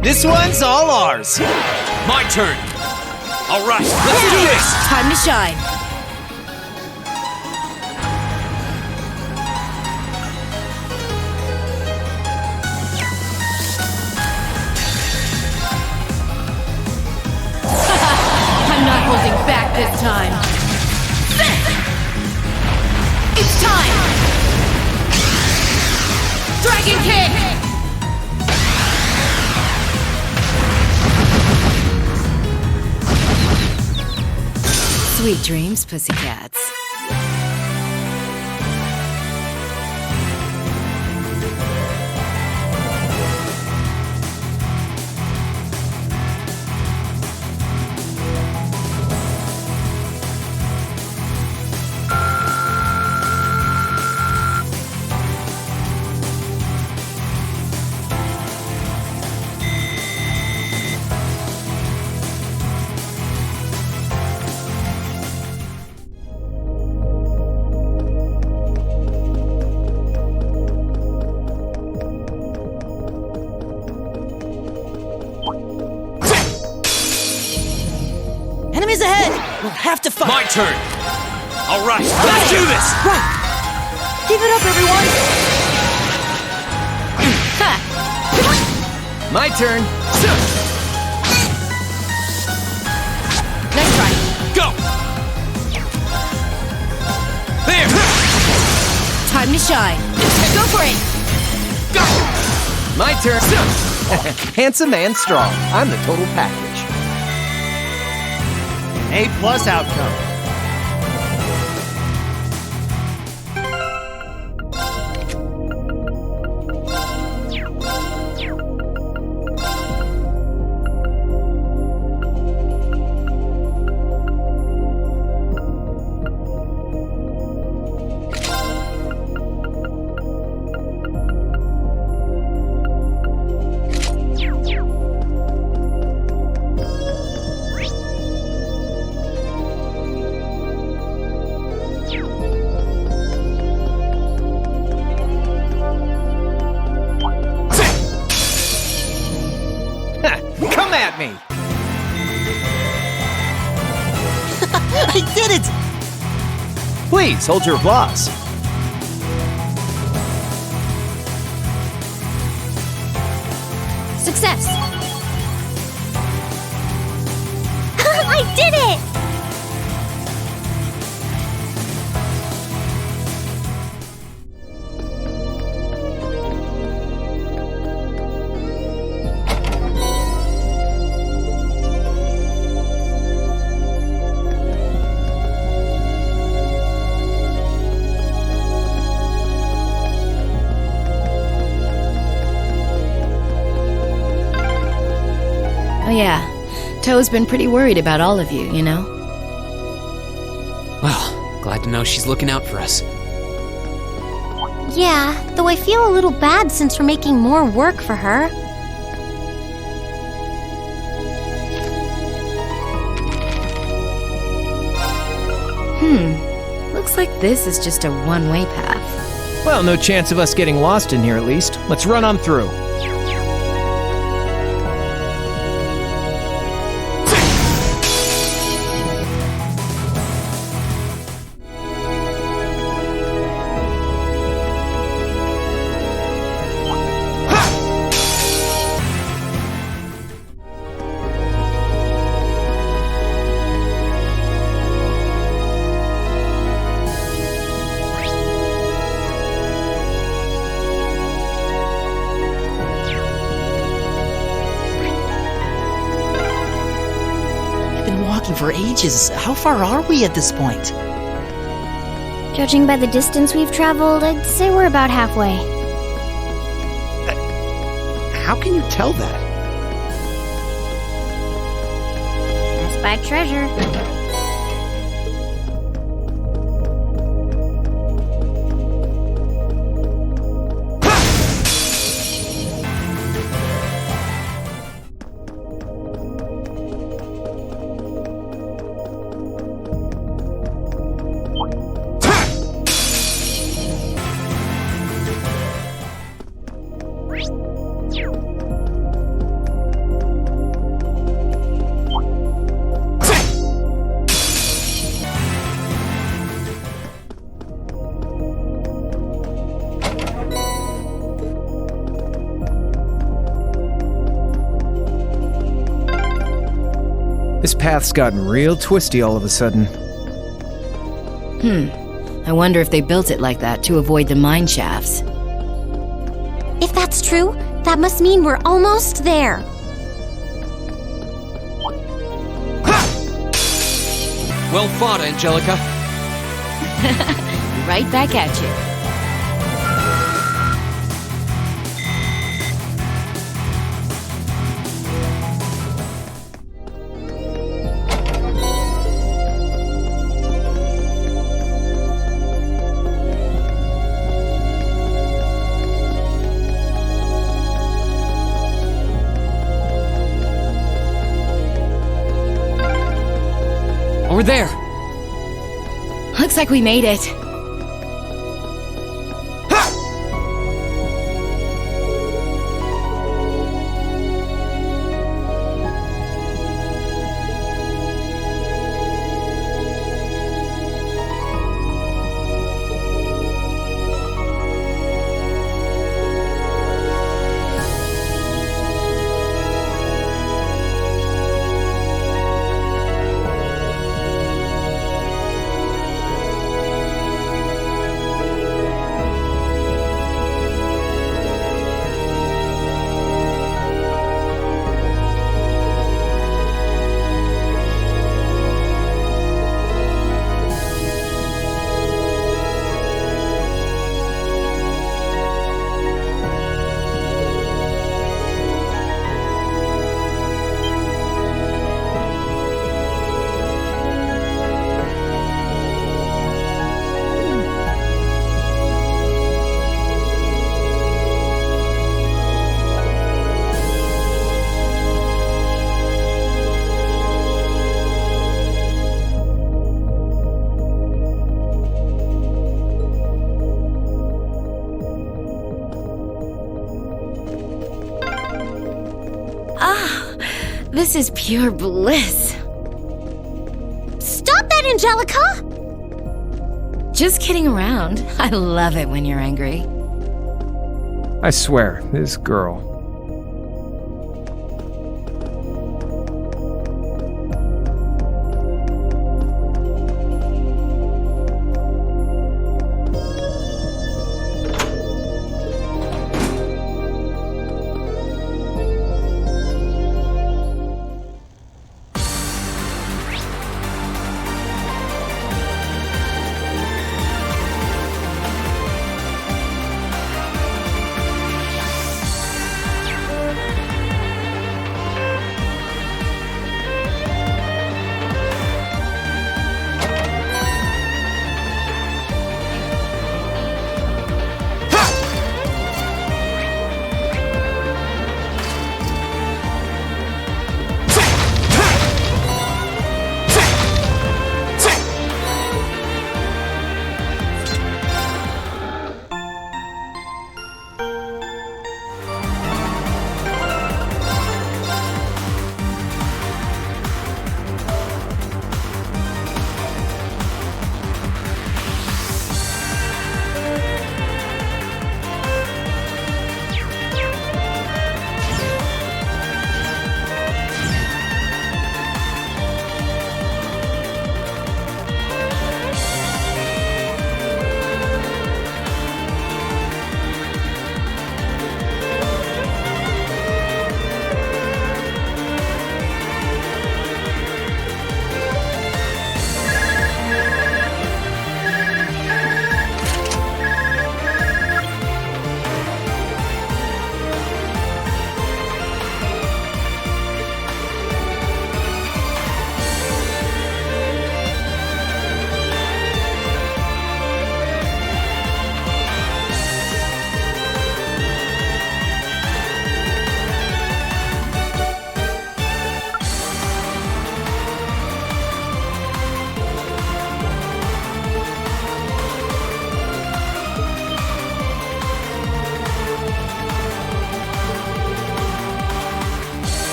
Speaker 5: This one's all ours.
Speaker 3: My turn. All right, let's do this.
Speaker 1: Time to shine. I'm not holding back this time. It's time! Dragon Kick! Sweet dreams, pussycats.
Speaker 6: Enemies ahead! We'll have to fight!
Speaker 3: My turn! All right, let's do this!
Speaker 6: Right! Keep it up, everyone!
Speaker 5: My turn.
Speaker 1: Nice try.
Speaker 3: Go! There!
Speaker 1: Time to shine. Go for it.
Speaker 3: Go!
Speaker 5: My turn. Handsome and strong. I'm the total package.
Speaker 7: A+ outcome.
Speaker 5: Come at me.
Speaker 6: I did it!
Speaker 5: Please hold your applause.
Speaker 2: Success! I did it!
Speaker 1: Oh yeah, Toe's been pretty worried about all of you, you know?
Speaker 3: Well, glad to know she's looking out for us.
Speaker 2: Yeah, though I feel a little bad since we're making more work for her.
Speaker 1: Looks like this is just a one-way path.
Speaker 5: Well, no chance of us getting lost in here at least. Let's run on through.
Speaker 6: For ages. How far are we at this point?
Speaker 8: Judging by the distance we've traveled, I'd say we're about halfway.
Speaker 7: How can you tell that?
Speaker 8: That's by treasure.
Speaker 5: This path's gotten real twisty all of a sudden.
Speaker 1: I wonder if they built it like that to avoid the mine shafts.
Speaker 2: If that's true, that must mean we're almost there.
Speaker 3: Well fought, Angelica.
Speaker 1: Right back at you.
Speaker 3: We're there.
Speaker 1: Looks like we made it. This is pure bliss.
Speaker 2: Stop that, Angelica!
Speaker 1: Just kidding around. I love it when you're angry.
Speaker 5: I swear, this girl.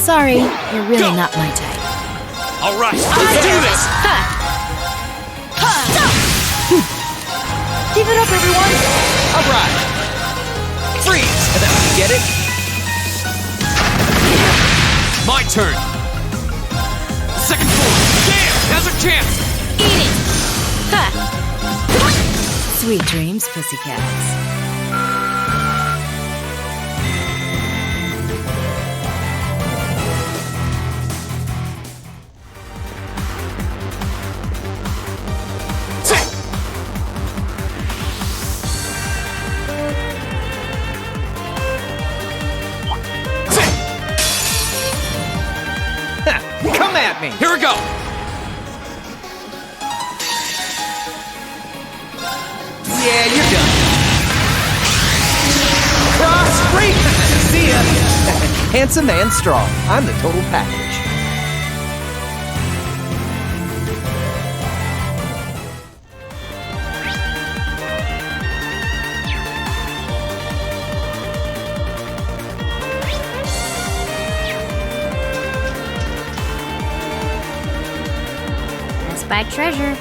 Speaker 1: Sorry, you're really not my type.
Speaker 3: All right, let's do this!
Speaker 4: Keep it up, everyone! All right. Freeze! You get it?
Speaker 3: My turn! Second floor! Damn! Now's our chance!
Speaker 1: Eat it! Sweet dreams, pussycats.
Speaker 5: Come at me!
Speaker 3: Here we go!
Speaker 4: Yeah, you're done. Cross free! See ya! Handsome and strong. I'm the total package.
Speaker 2: By treasure.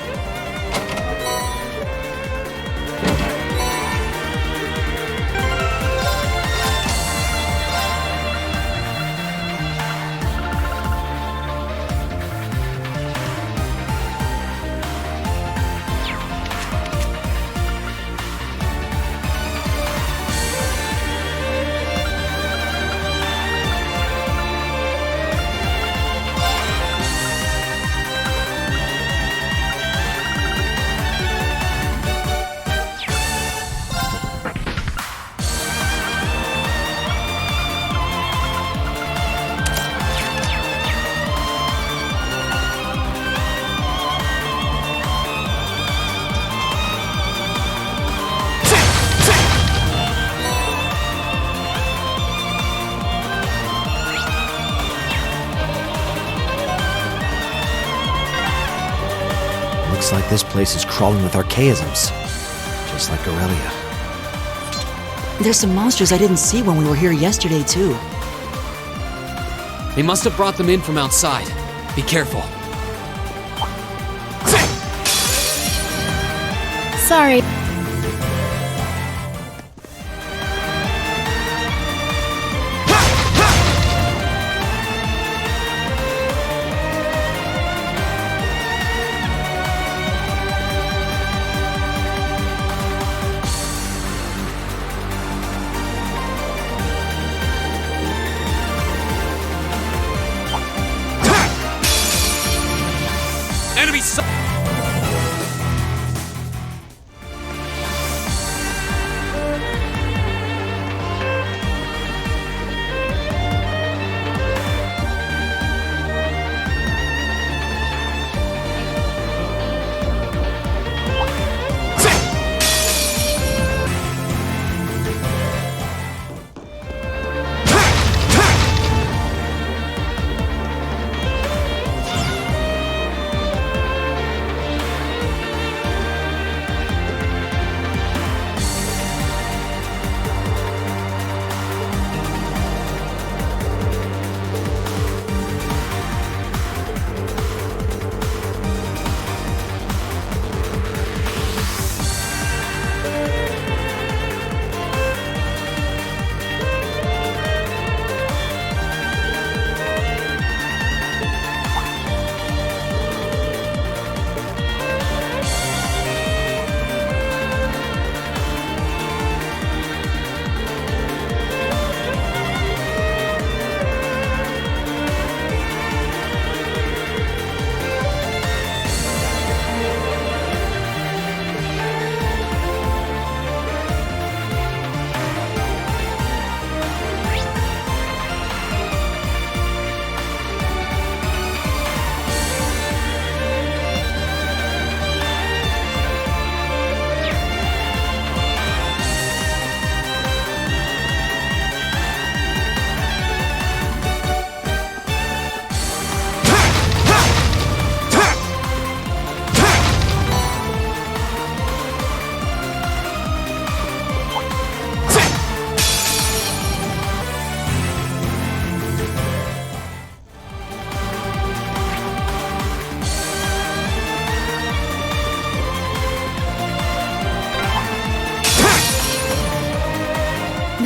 Speaker 7: Looks like this place is crawling with archaisms. Just like Aurelia.
Speaker 6: There's some monsters I didn't see when we were here yesterday, too.
Speaker 3: They must have brought them in from outside. Be careful.
Speaker 1: Sorry.
Speaker 3: Enemy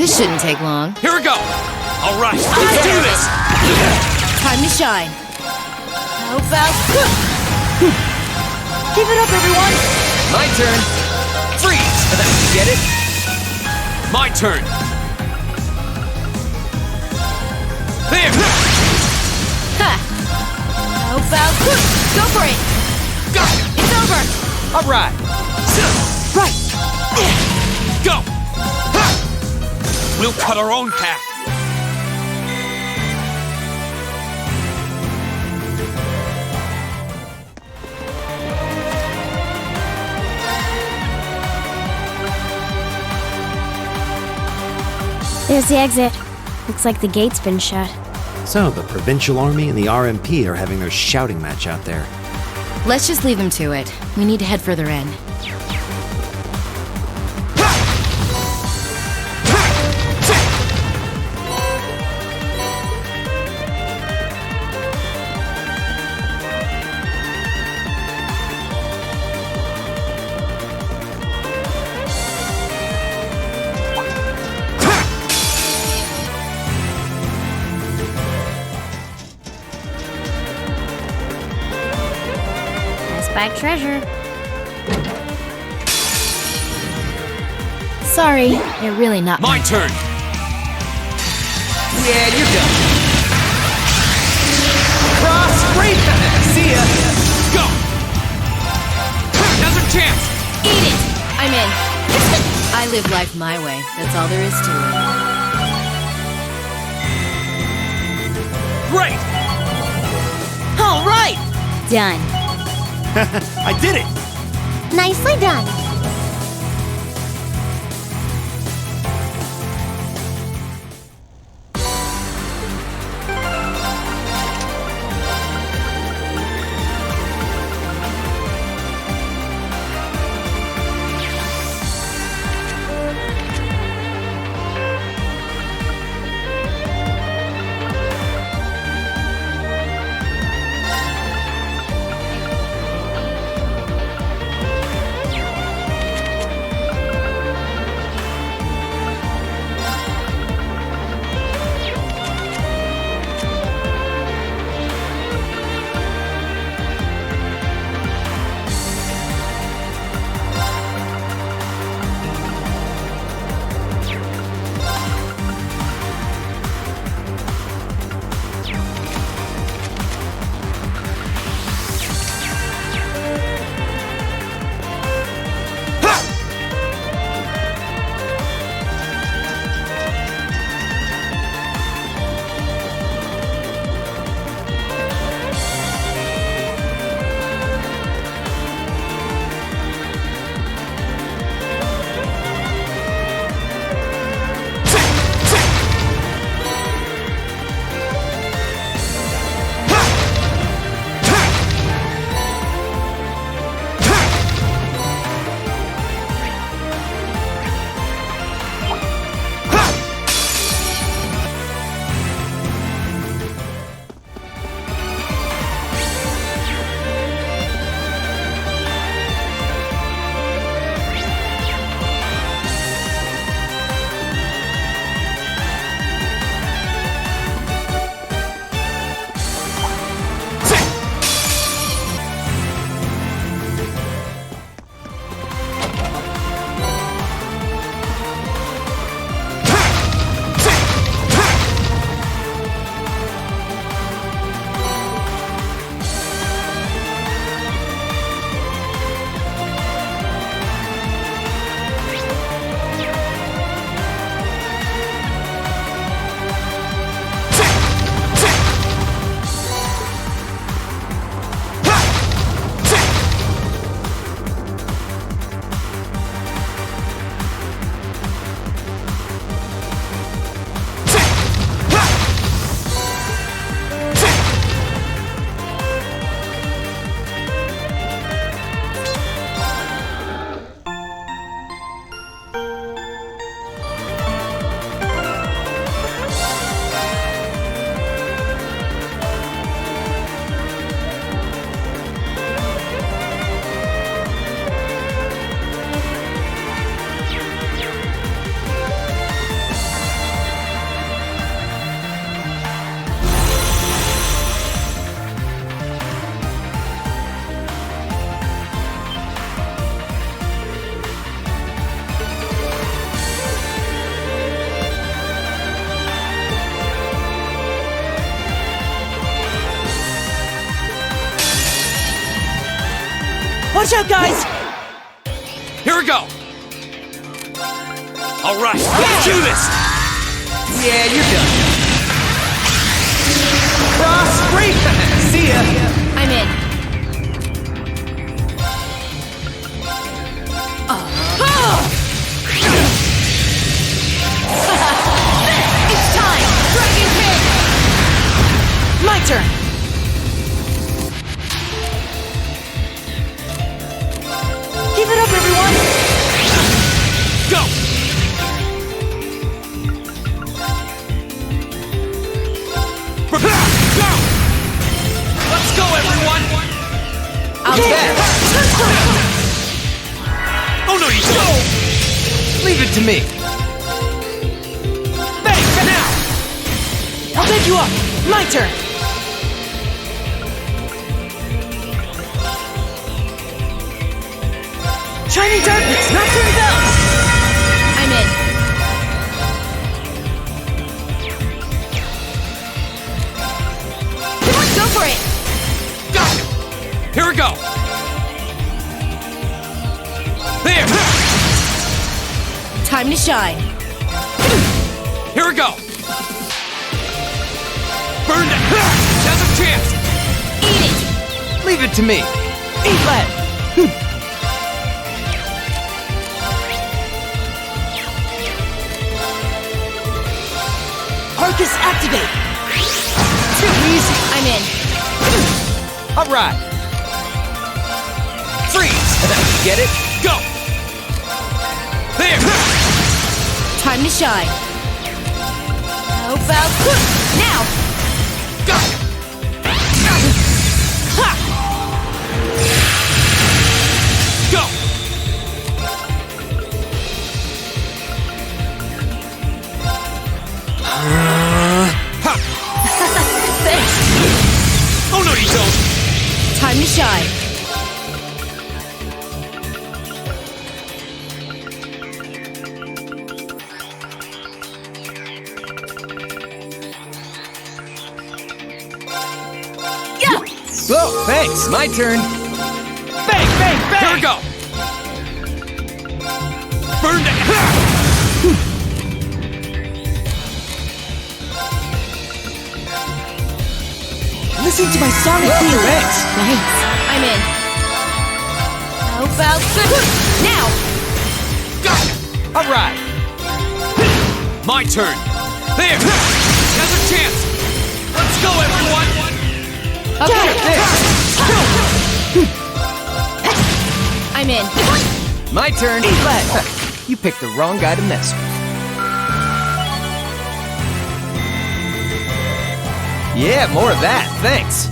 Speaker 1: This shouldn't take long.
Speaker 3: Here we go! All right, let's do this!
Speaker 1: Time to shine. How about...
Speaker 8: Keep it up, everyone!
Speaker 5: My turn. Freeze! Get it?
Speaker 3: My turn! There!
Speaker 1: Ha! How about... Go for it!
Speaker 3: Got it!
Speaker 1: It's over!
Speaker 5: All right.
Speaker 1: Right!
Speaker 3: Go! We'll cut our own path.
Speaker 8: There's the exit. Looks like the gate's been shut.
Speaker 7: So, the Provincial Army and the RMP are having their shouting match out there.
Speaker 1: Let's just leave them to it. We need to head further in.
Speaker 8: Back treasure.
Speaker 1: Sorry, you're really not
Speaker 3: My turn!
Speaker 5: Yeah, you're done. Cross free. See ya.
Speaker 3: Go! Now's our chance!
Speaker 1: Eat it! I'm in. I live life my way. That's all there is to it.
Speaker 3: Great!
Speaker 1: All right!
Speaker 8: Done.
Speaker 7: I did it!
Speaker 2: Nicely done.
Speaker 4: Watch out, guys!
Speaker 3: Here we go! Alright, let's do this!
Speaker 4: Yeah, you're done. Cross break! See ya!
Speaker 1: I'm in. It's time! Dragon Kick!
Speaker 4: My turn! Keep it up, everyone!
Speaker 3: Go! Prepare! Go! Let's go, everyone!
Speaker 1: I'll do that.
Speaker 3: Oh no, you don't!
Speaker 5: Leave it to me.
Speaker 4: Bang! Now! I'll pick you up! My turn! Shining darkness, nocturne bells!
Speaker 1: I'm in. Come on, go for it!
Speaker 3: Go! Here we go! There!
Speaker 1: Time to shine.
Speaker 3: Here we go! Burn it! Now's a chance!
Speaker 1: Eat it!
Speaker 5: Leave it to me.
Speaker 4: Eat lead! Arcus activate! Too easy!
Speaker 1: I'm in.
Speaker 5: Alright. Freeze! Get it?
Speaker 3: Go! There!
Speaker 1: Time to shine. How about now?
Speaker 3: Go!
Speaker 1: Ha!
Speaker 3: Go! Ha!
Speaker 1: Thanks.
Speaker 3: Oh no, you don't!
Speaker 1: Time to shine.
Speaker 5: Whoa, thanks. My turn.
Speaker 4: Bang, bang, bang!
Speaker 3: Here we go! Burn it!
Speaker 4: Listen to my sonic wheel!
Speaker 5: Thanks.
Speaker 1: I'm in. How about now?
Speaker 3: Go!
Speaker 5: Alright.
Speaker 3: My turn! There! Now's a chance! Let's go, everyone!
Speaker 1: Okay.
Speaker 5: There.
Speaker 1: I'm in.
Speaker 5: My turn. Eat lead. You picked the wrong guy to mess with. Yeah, more of that. Thanks.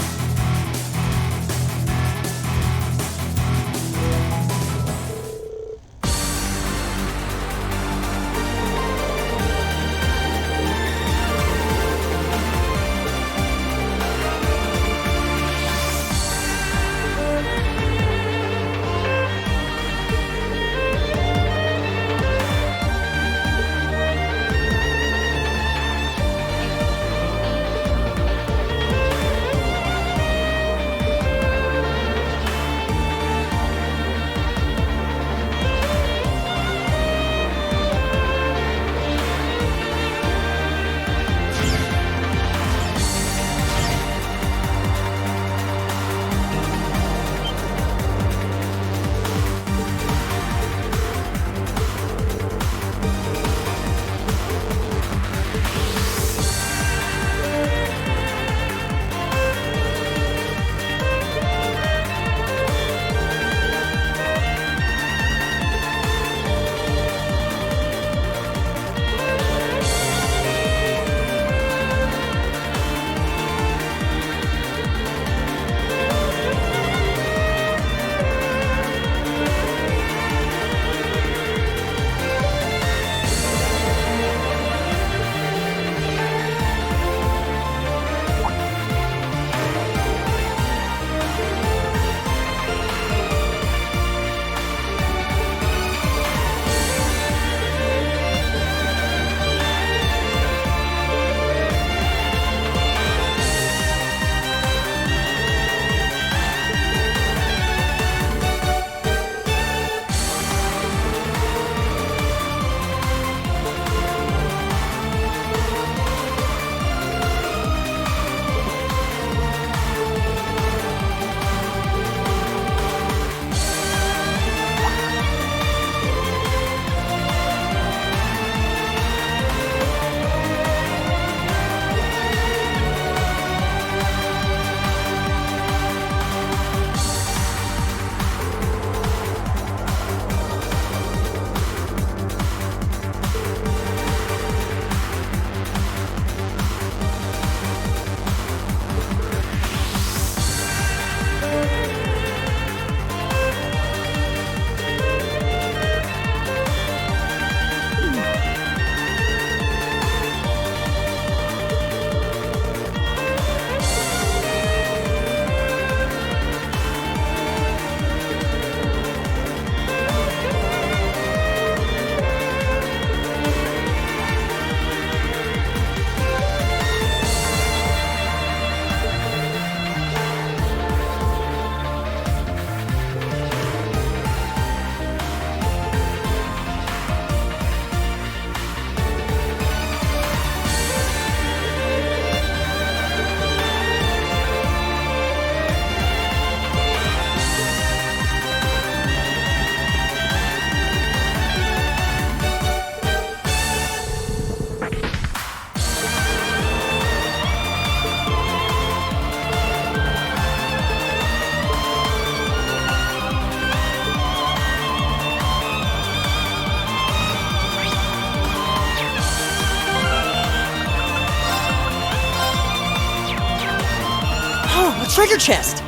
Speaker 12: treasure chest!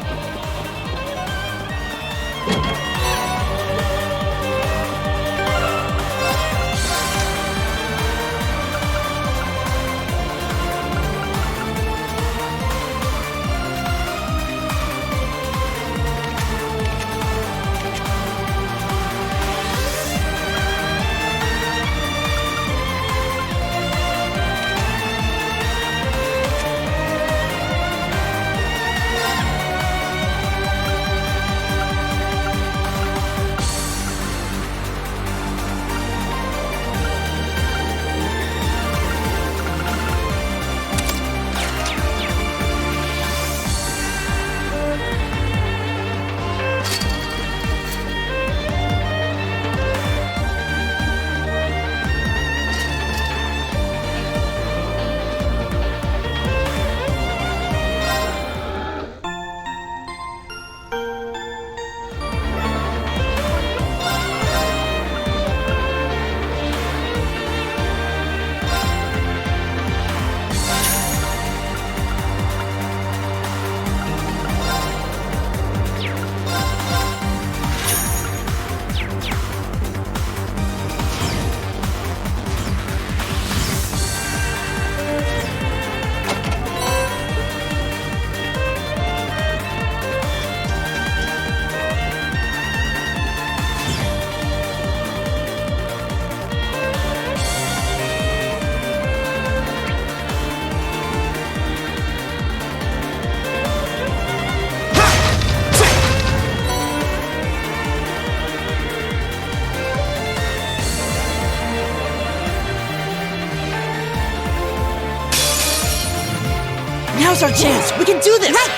Speaker 12: Now's our chance! We can do this! Right!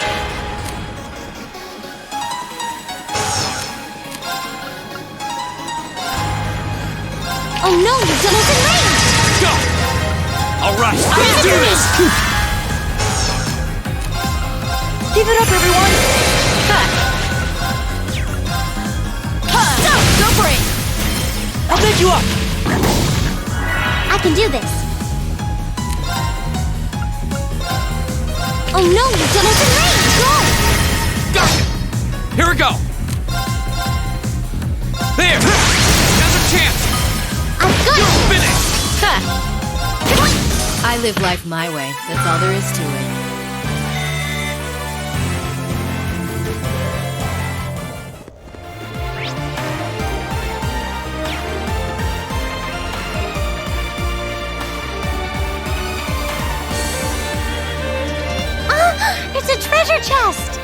Speaker 2: Oh no, you're almost in range!
Speaker 13: Go! Alright, let's do this!
Speaker 12: Keep it up, everyone!
Speaker 2: Go for it!
Speaker 12: I'll pick you up!
Speaker 2: I can do this. Oh no, you're almost in range! Go!
Speaker 13: Got it! Here we go! There! Now's a chance!
Speaker 2: I'm good!
Speaker 13: You're finished!
Speaker 1: I live life my way. That's all there is to it.
Speaker 2: It's a treasure chest!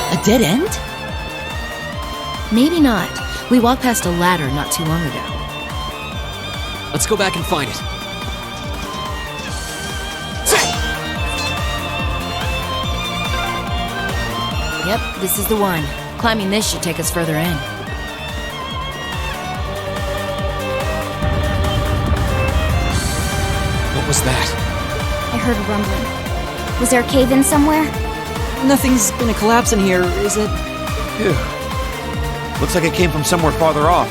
Speaker 6: A dead end?
Speaker 1: Maybe not, We walked past a ladder not too long ago.
Speaker 3: Let's go back and find it.
Speaker 1: Yep, this is the one. Climbing this should take us further in.
Speaker 3: What was that?
Speaker 8: I heard a rumbling. Was there a cave-in somewhere?
Speaker 6: Nothing's gonna collapse in here, is it?
Speaker 7: Phew. Looks like it came from somewhere farther off.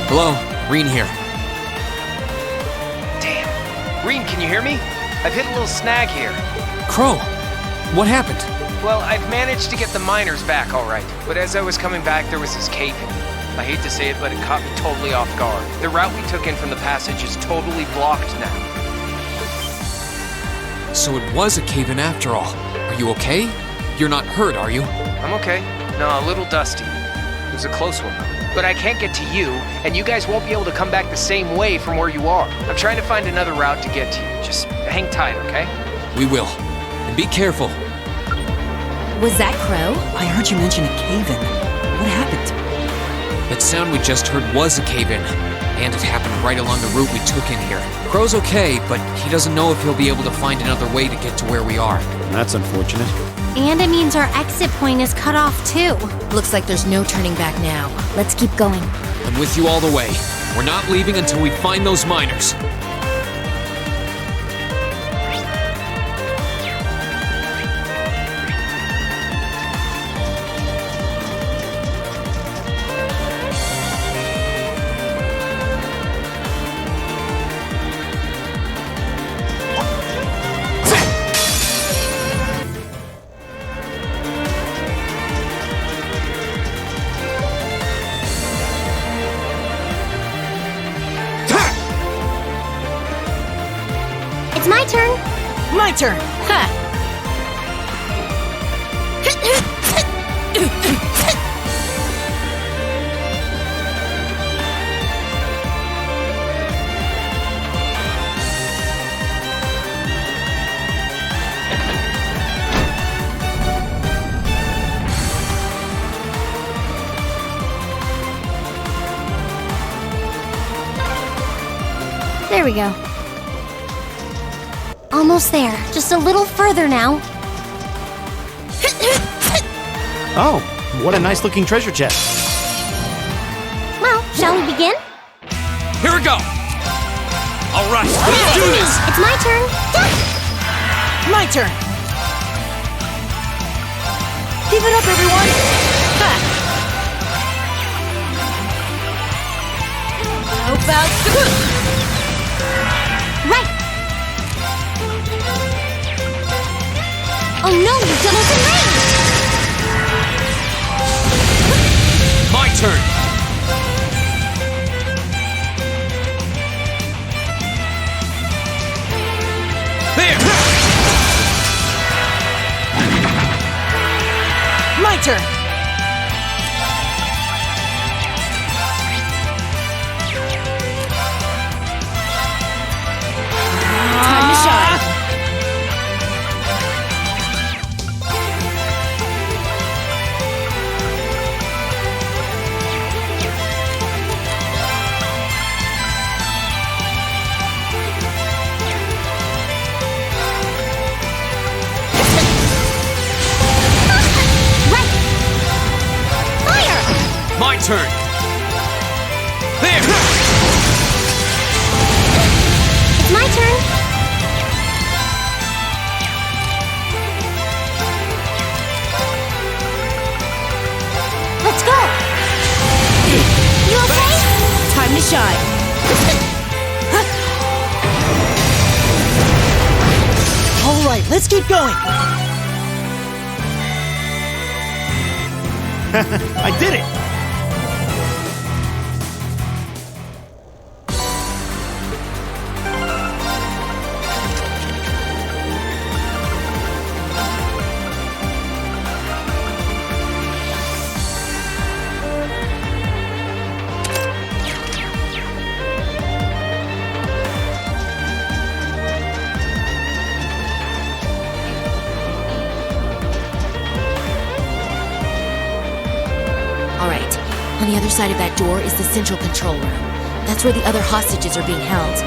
Speaker 3: Hello, Reen here.
Speaker 5: Damn. Reen, can you hear me? I've hit a little snag here.
Speaker 3: Crow, what happened?
Speaker 5: Well, I've managed to get the miners back all right, but as I was coming back, there was this cave-in. I hate to say it, but it caught me totally off guard. The route we took in from the passage is totally blocked now.
Speaker 3: So it was a cave-in after all. Are you okay? You're not hurt, are you?
Speaker 5: I'm okay. No, a little dusty. It was a close one, though. But I can't get to you, and you guys won't be able to come back the same way from where you are. I'm trying to find another route to get to you. Just hang tight, okay?
Speaker 3: We will. And be careful.
Speaker 1: Was that Crow?
Speaker 6: I heard you mention a cave-in. What happened?
Speaker 3: That sound we just heard was a cave-in. And it happened right along the route we took in here. Crow's okay, but he doesn't know if he'll be able to find another way to get to where we are.
Speaker 7: That's unfortunate.
Speaker 2: And it means our exit point is cut off too.
Speaker 1: Looks like there's no turning back now.
Speaker 8: Let's keep going.
Speaker 3: I'm with you all the way. We're not leaving until we find those miners.
Speaker 2: It's my turn.
Speaker 12: My turn.
Speaker 2: There we go. Almost there. Just a little further now.
Speaker 7: Oh, what a nice looking treasure chest.
Speaker 2: Well, shall we begin?
Speaker 13: Here we go! All right, let's do this!
Speaker 2: It's my turn.
Speaker 12: My turn. Give it up, everyone.
Speaker 1: How about
Speaker 2: Right. Oh no, you doubled in range!
Speaker 13: My turn! There!
Speaker 12: My turn.
Speaker 1: time to shine?
Speaker 13: My turn! There!
Speaker 2: It's my turn. Let's go! You okay?
Speaker 1: Time to shine.
Speaker 12: All right, let's keep going.
Speaker 7: I did it!
Speaker 1: the other side of that door is the central control room. That's where the other hostages are being held.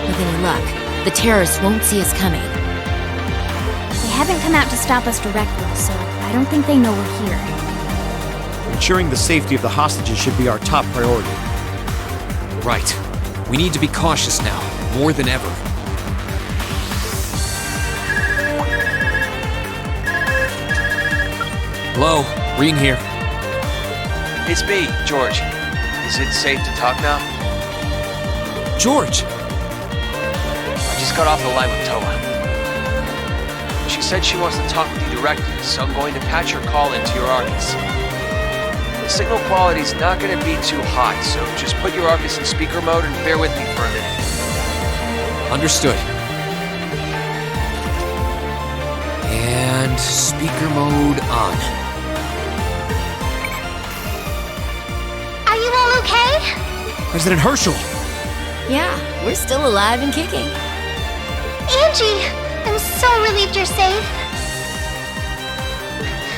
Speaker 1: With any luck, the terrorists won't see us coming.
Speaker 8: They haven't come out to stop us directly, so I don't think they know we're here.
Speaker 7: Ensuring the safety of the hostages should be our top priority.
Speaker 3: Right. We need to be cautious now, more than ever. Hello, Reen here.
Speaker 9: It's me, George. Is it safe to talk now?
Speaker 3: George!
Speaker 9: I just got off the line with Toa. She said she wants to talk with you directly, so I'm going to patch her call into your Arcus. The signal quality's not going to be too hot, so just put your Arcus in speaker mode and bear with me for a minute.
Speaker 3: Understood. And speaker mode on.
Speaker 2: Are you all okay?
Speaker 7: President Herschel!
Speaker 1: Yeah, we're still alive and kicking.
Speaker 2: Angie, I'm so relieved you're safe.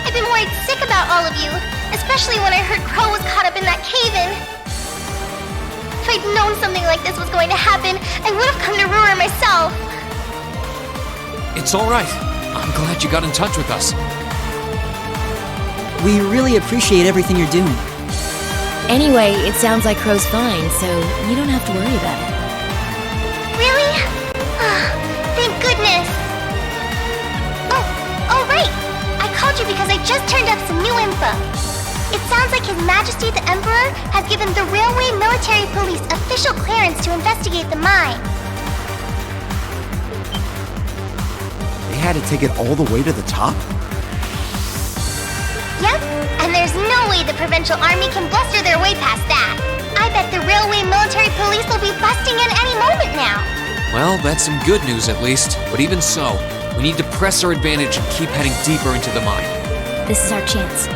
Speaker 2: I've been worried sick about all of you, especially when I heard Crow was caught up in that cave-in. If I'd known something like this was going to happen, I would have come to Ruhr myself.
Speaker 3: It's all right. I'm glad you got in touch with us.
Speaker 6: We really appreciate everything you're doing.
Speaker 1: Anyway, it sounds like Crow's fine, so you don't have to worry about it.
Speaker 2: Really? Thank goodness. Oh, right. I called you because I just turned up some new info. It sounds like His Majesty the Emperor has given the Railway Military Police official clearance to investigate the mine.
Speaker 7: They had to take it all the way to the top?
Speaker 2: Yep, and there's no way the Provincial Army can bluster their way past that. I bet the Railway Military Police will be busting in any moment now.
Speaker 3: Well, that's some good news at least. But even so, we need to press our advantage and keep heading deeper into the mine.
Speaker 8: This is our chance.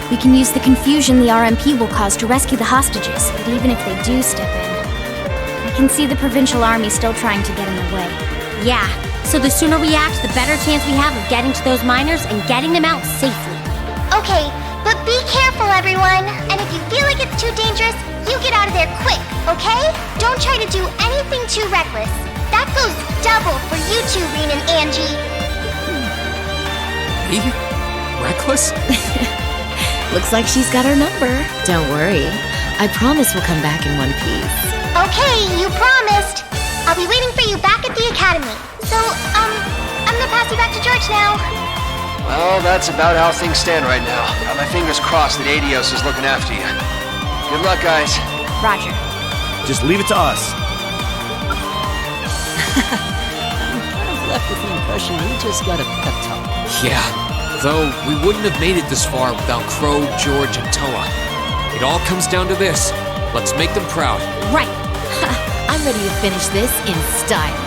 Speaker 8: We can use the confusion the RMP will cause to rescue the hostages, but even if they do step in, I can see the Provincial Army still trying to get in the way.
Speaker 2: Yeah, so the sooner we act, the better chance we have of getting to those miners and getting them out safely. Okay, but be careful, everyone. And if you feel like it's too dangerous, you get out of there quick, okay? Don't try to do anything too reckless. That goes double for you two, Reen and Angie.
Speaker 3: Me? Reckless?
Speaker 1: Looks like she's got our number. Don't worry. I promise we'll come back in one piece.
Speaker 2: Okay, you promised. I'll be waiting for you back at the academy. So, I'm gonna pass you back to George now.
Speaker 9: Well, that's about how things stand right now. Got my fingers crossed that Adios is looking after you. Good luck, guys.
Speaker 8: Roger.
Speaker 7: Just leave it to us.
Speaker 6: I'm kind of left with the impression we just got a pep talk.
Speaker 3: Yeah. Though we wouldn't have made it this far without Crow, George, and Toa. It all comes down to this. Let's make them proud.
Speaker 1: Right. I'm ready to finish this in style.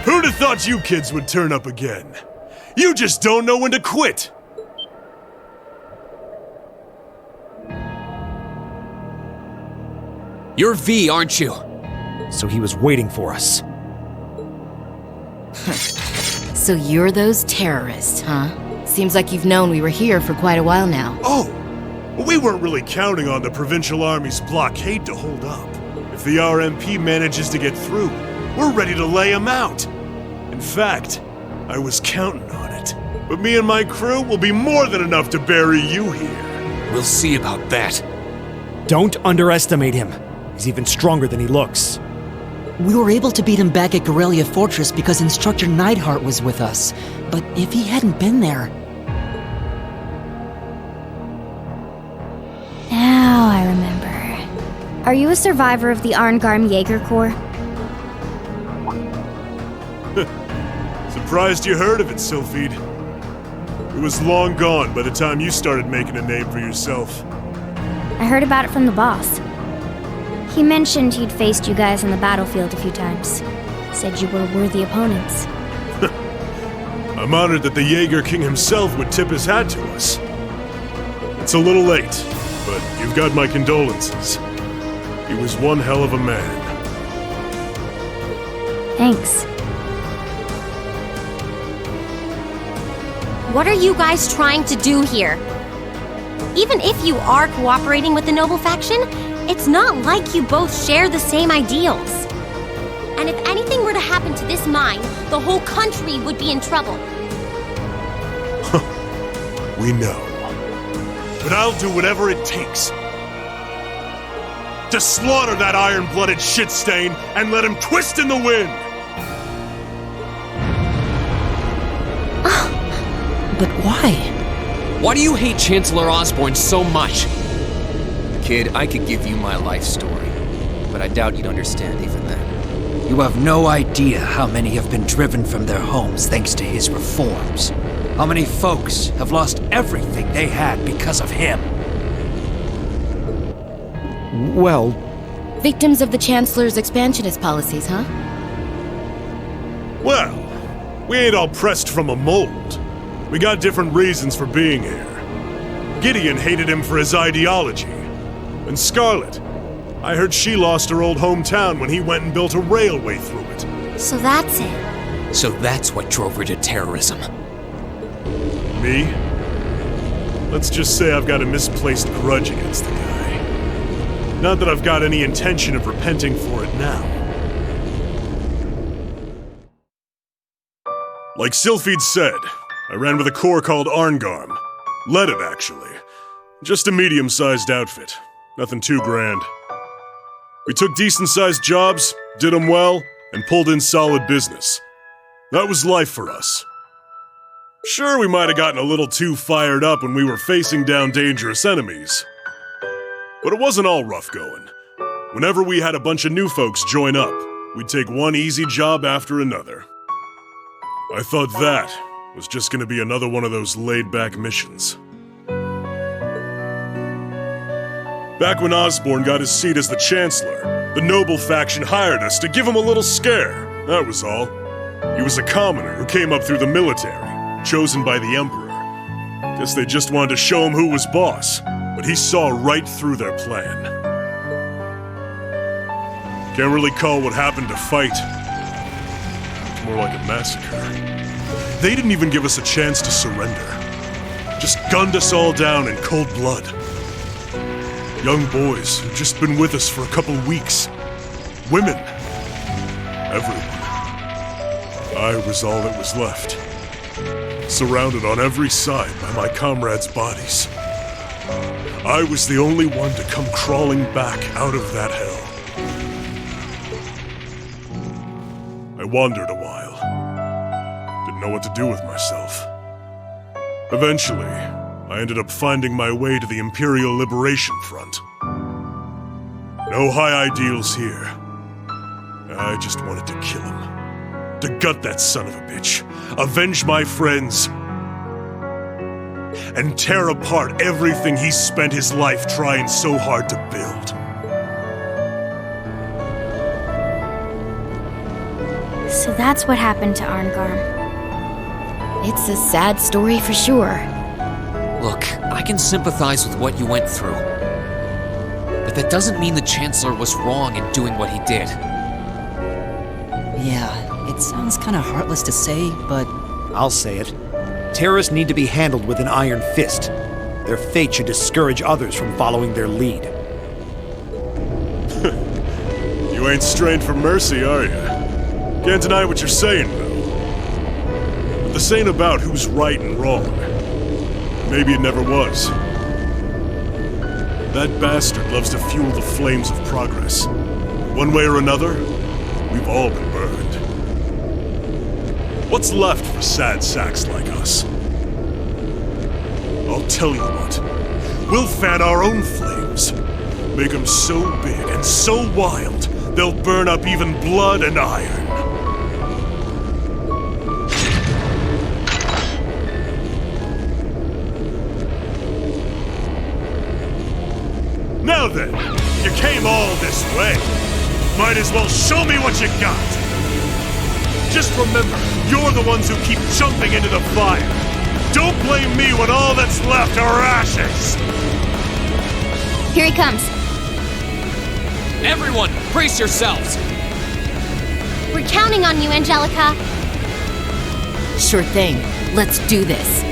Speaker 14: Who'd have thought you kids would turn up again? You just don't know when to quit!
Speaker 3: You're V, aren't you?
Speaker 7: So he was waiting for us.
Speaker 1: So you're those terrorists, huh? Seems like you've known we were here for quite a while now.
Speaker 14: Oh! We weren't really counting on the Provincial Army's blockade to hold up. If the RMP manages to get through, we're ready to lay them out. In fact, I was counting on it. But me and my crew will be more than enough to bury you here.
Speaker 3: We'll see about that.
Speaker 7: Don't underestimate him. He's even stronger than he looks.
Speaker 6: We were able to beat him back at Guerrilla Fortress because Instructor Neidhart was with us. But if he hadn't been there...
Speaker 8: Now I remember. Are you a survivor of the Arngarm Jaeger Corps?
Speaker 14: Surprised you heard of it, Sylphide. It was long gone by the time you started making a name for yourself.
Speaker 8: I heard about it from the boss. He mentioned he'd faced you guys on the battlefield a few times. Said you were worthy opponents.
Speaker 14: I'm honored that the Jaeger King himself would tip his hat to us. It's a little late, but you've got my condolences. He was one hell of a man.
Speaker 8: Thanks.
Speaker 2: What are you guys trying to do here? Even if you are cooperating with the Noble faction, it's not like you both share the same ideals. And if anything were to happen to this mine, the whole country would be in trouble.
Speaker 14: We know. But I'll do whatever it takes to slaughter that iron-blooded shit stain and let him twist in the wind!
Speaker 6: But why?
Speaker 3: Why do you hate Chancellor Osborne so much?
Speaker 5: Kid, I could give you my life story, but I doubt you'd understand even then. You have no idea how many have been driven from their homes thanks to his reforms. How many folks have lost everything they had because of him.
Speaker 7: Well...
Speaker 1: Victims of the Chancellor's expansionist policies, huh?
Speaker 14: Well, we ain't all pressed from a mold. We got different reasons for being here. Gideon hated him for his ideology. And Scarlet, I heard she lost her old hometown when he went and built a railway through it.
Speaker 2: So that's it.
Speaker 3: So that's what drove her to terrorism.
Speaker 14: Me? Let's just say I've got a misplaced grudge against the guy. Not that I've got any intention of repenting for it now. Like Sylphide said, I ran with a corps called Arngarm. Led it, actually. Just a medium-sized outfit. Nothing too grand. We took decent-sized jobs, did them well, and pulled in solid business. That was life for us. Sure, we might have gotten a little too fired up when we were facing down dangerous enemies. But it wasn't all rough going. Whenever we had a bunch of new folks join up, we'd take one easy job after another. I thought that was just gonna be another one of those laid-back missions. Back when Osborne got his seat as the Chancellor, the Noble faction hired us to give him a little scare, that was all. He was a commoner who came up through the military, chosen by the Emperor. Guess they just wanted to show him who was boss, but he saw right through their plan. Can't really call what happened a fight. It's more like a massacre. They didn't even give us a chance to surrender. Just gunned us all down in cold blood. Young boys who'd just been with us for a couple weeks. Women. Everyone. I was all that was left. Surrounded on every side by my comrades' bodies. I was the only one to come crawling back out of that hell. I wandered a while. Didn't know what to do with myself. Eventually, I ended up finding my way to the Imperial Liberation Front. No high ideals here. I just wanted to kill him. To gut that son of a bitch. Avenge my friends. And tear apart everything he spent his life trying so hard to build.
Speaker 8: So that's what happened to Arngarm.
Speaker 1: It's a sad story for sure.
Speaker 3: Look, I can sympathize with what you went through. But that doesn't mean the Chancellor was wrong in doing what he did.
Speaker 6: Yeah, it sounds kind of heartless to say, but...
Speaker 7: I'll say it. Terrorists need to be handled with an iron fist. Their fate should discourage others from following their lead.
Speaker 14: You ain't strained for mercy, are you? Can't deny what you're saying, though. But this ain't about who's right and wrong. Maybe it never was. That bastard loves to fuel the flames of progress. One way or another, we've all been burned. What's left for sad sacks like us? I'll tell you what. We'll fan our own flames. Make them so big and so wild, they'll burn up even blood and iron. Now then, you came all this way. Might as well show me what you got. Just remember, you're the ones who keep jumping into the fire. Don't blame me when all that's left are ashes.
Speaker 8: Here he comes.
Speaker 13: Everyone, brace yourselves!
Speaker 2: We're counting on you, Angelica.
Speaker 1: Sure thing. Let's do this.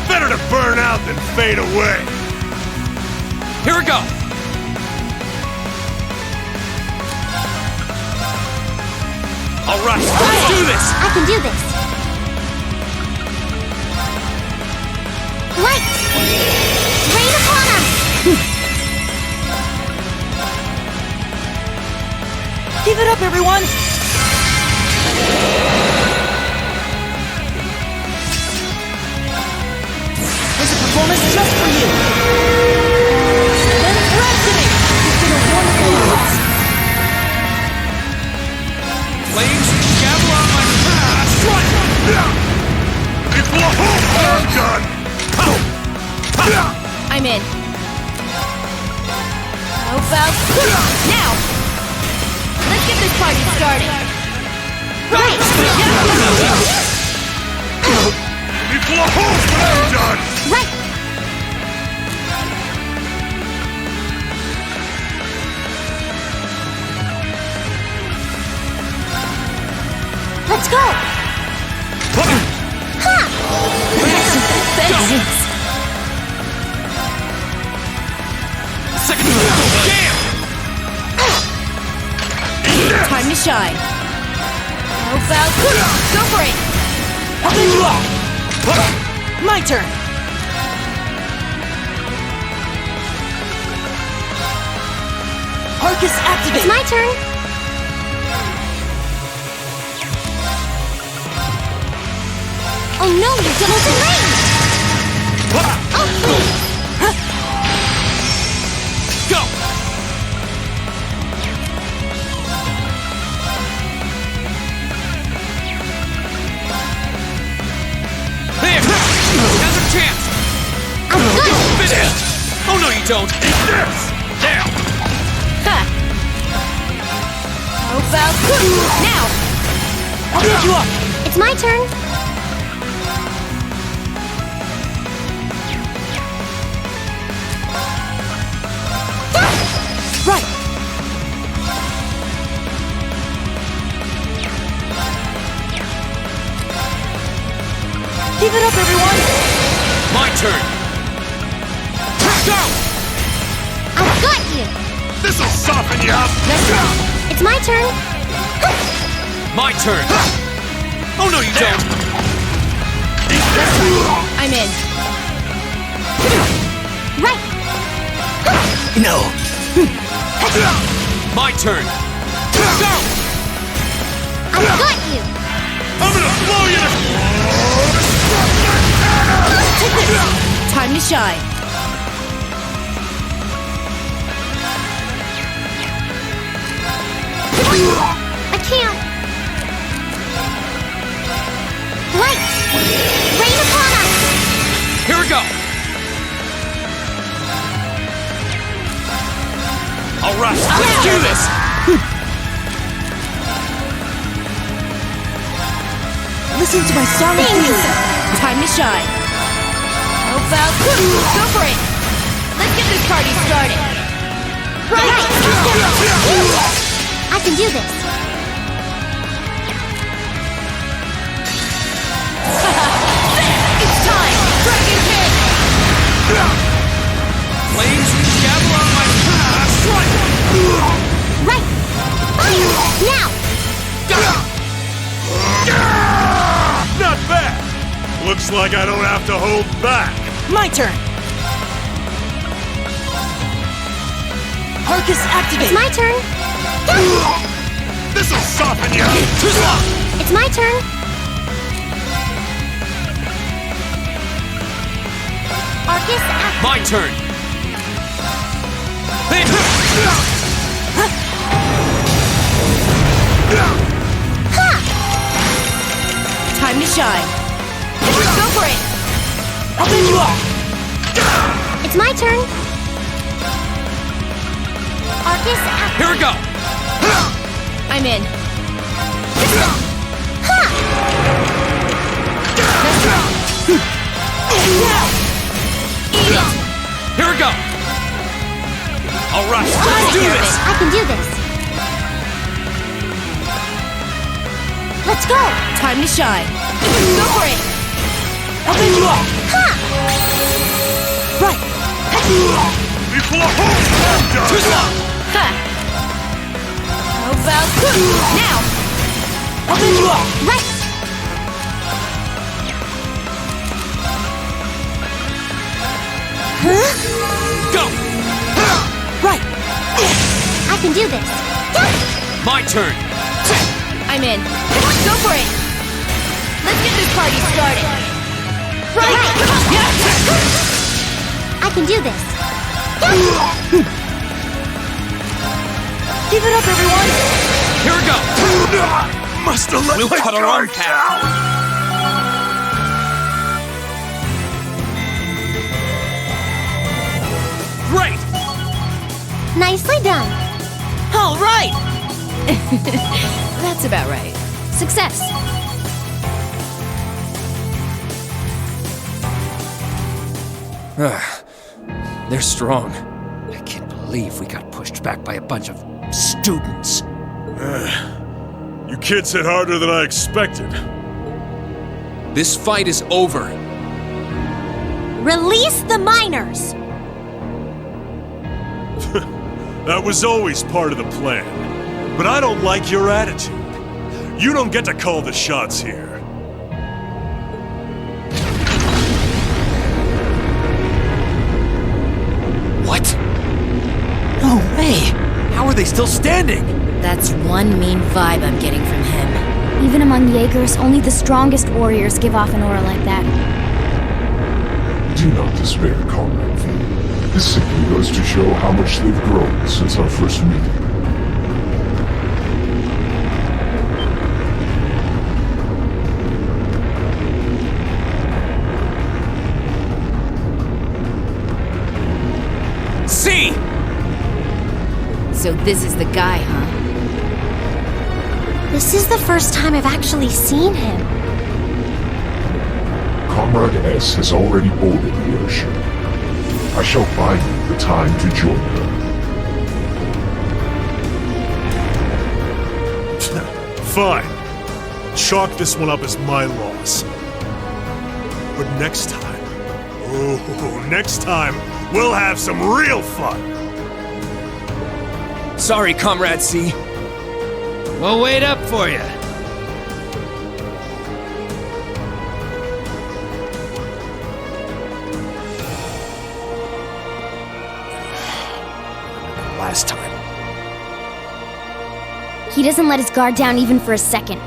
Speaker 14: Better to burn out than fade away.
Speaker 13: Here we go! All right, let's do this!
Speaker 2: I can do this. Light! Rain upon us!
Speaker 12: Give it up, everyone! There's a performance just for you! And Rhapsody! You've been a wonderful loss!
Speaker 13: Flames, gather on my path!
Speaker 14: It's the whole farm done!
Speaker 1: I'm in. How about now? Let's get this party started.
Speaker 2: Right!
Speaker 14: It's the whole farm done!
Speaker 2: Right! Let's go!
Speaker 1: Thanks.
Speaker 13: Second jam!
Speaker 1: Time to shine. How about go for it?
Speaker 12: My turn! Arcus activate!
Speaker 2: It's my turn. Oh no, you're double in range! Oh, please!
Speaker 13: Go! There! Now's our chance!
Speaker 2: I'm good!
Speaker 13: Finish! Oh no, you don't! Yes! Now!
Speaker 1: Ha! How about now?
Speaker 12: I'll pick you up!
Speaker 2: It's my turn.
Speaker 12: Right! Give it up, everyone!
Speaker 13: My turn! Go!
Speaker 2: I've got you!
Speaker 14: This'll soften you up!
Speaker 2: It's my turn.
Speaker 13: My turn! Oh no, you don't!
Speaker 1: I'm in.
Speaker 2: Right!
Speaker 12: No!
Speaker 13: My turn! Go!
Speaker 2: I've got you!
Speaker 14: I'm gonna blow you to...
Speaker 1: Time to shine.
Speaker 2: I can't. Light! Rain upon us!
Speaker 13: Here we go! All right, let's do this!
Speaker 12: Listen to my song of peace.
Speaker 1: Time to shine. How about go for it? Let's get this party started.
Speaker 2: Right! I can do this.
Speaker 1: It's time! Dragon Kick!
Speaker 13: Flames and gavel on my strike!
Speaker 2: Right! Fire! Now!
Speaker 14: Not bad! Looks like I don't have to hold back.
Speaker 12: My turn. Arcus activate.
Speaker 2: It's my turn.
Speaker 14: This'll soften you!
Speaker 2: It's my turn. Arcus activate.
Speaker 13: My turn!
Speaker 1: Time to shine. Go for it!
Speaker 12: I'll bend you off.
Speaker 2: It's my turn. Arcus activate.
Speaker 13: Here we go!
Speaker 1: I'm in. Eat it!
Speaker 13: Here we go! Alright, let's do this!
Speaker 2: I can do this. Let's go.
Speaker 1: Time to shine. Go for it!
Speaker 12: I'll bend you off. Right.
Speaker 14: Before home does!
Speaker 1: Ha! How about now?
Speaker 12: I'll bend you off.
Speaker 2: Right.
Speaker 13: Go!
Speaker 12: Right.
Speaker 2: I can do this.
Speaker 13: My turn!
Speaker 1: I'm in. Go for it! Let's get this party started. Right!
Speaker 2: I can do this.
Speaker 12: Keep it up, everyone.
Speaker 13: Here we go!
Speaker 14: Must have let
Speaker 13: We'll
Speaker 14: my
Speaker 13: cut our own
Speaker 14: guard
Speaker 13: path.
Speaker 14: down.
Speaker 13: Great!
Speaker 2: Nicely done.
Speaker 12: All right.
Speaker 1: That's about right.
Speaker 2: Success.
Speaker 5: They're strong. I can't believe we got pushed back by a bunch of students.
Speaker 14: You kids hit harder than I expected.
Speaker 3: This fight is over.
Speaker 2: Release the miners.
Speaker 14: That was always part of the plan. But I don't like your attitude. You don't get to call the shots here.
Speaker 3: What?
Speaker 6: No way!
Speaker 7: How are they still standing?
Speaker 1: That's one mean vibe I'm getting from him.
Speaker 8: Even among Jaegers, only the strongest warriors give off an aura like that.
Speaker 15: Do not despair, Comrade V. This simply goes to show how much they've grown since our first meeting.
Speaker 3: See!
Speaker 1: So this is the guy, huh?
Speaker 2: This is the first time I've actually seen him.
Speaker 15: Comrade S has already boarded the airship. I shall buy you the time to join her.
Speaker 14: Fine. Chalk this one up as my loss. But next time, next time, we'll have some real fun.
Speaker 5: Sorry, Comrade C.
Speaker 9: We'll wait up for you.
Speaker 5: Last time.
Speaker 8: He doesn't let his guard down even for a second.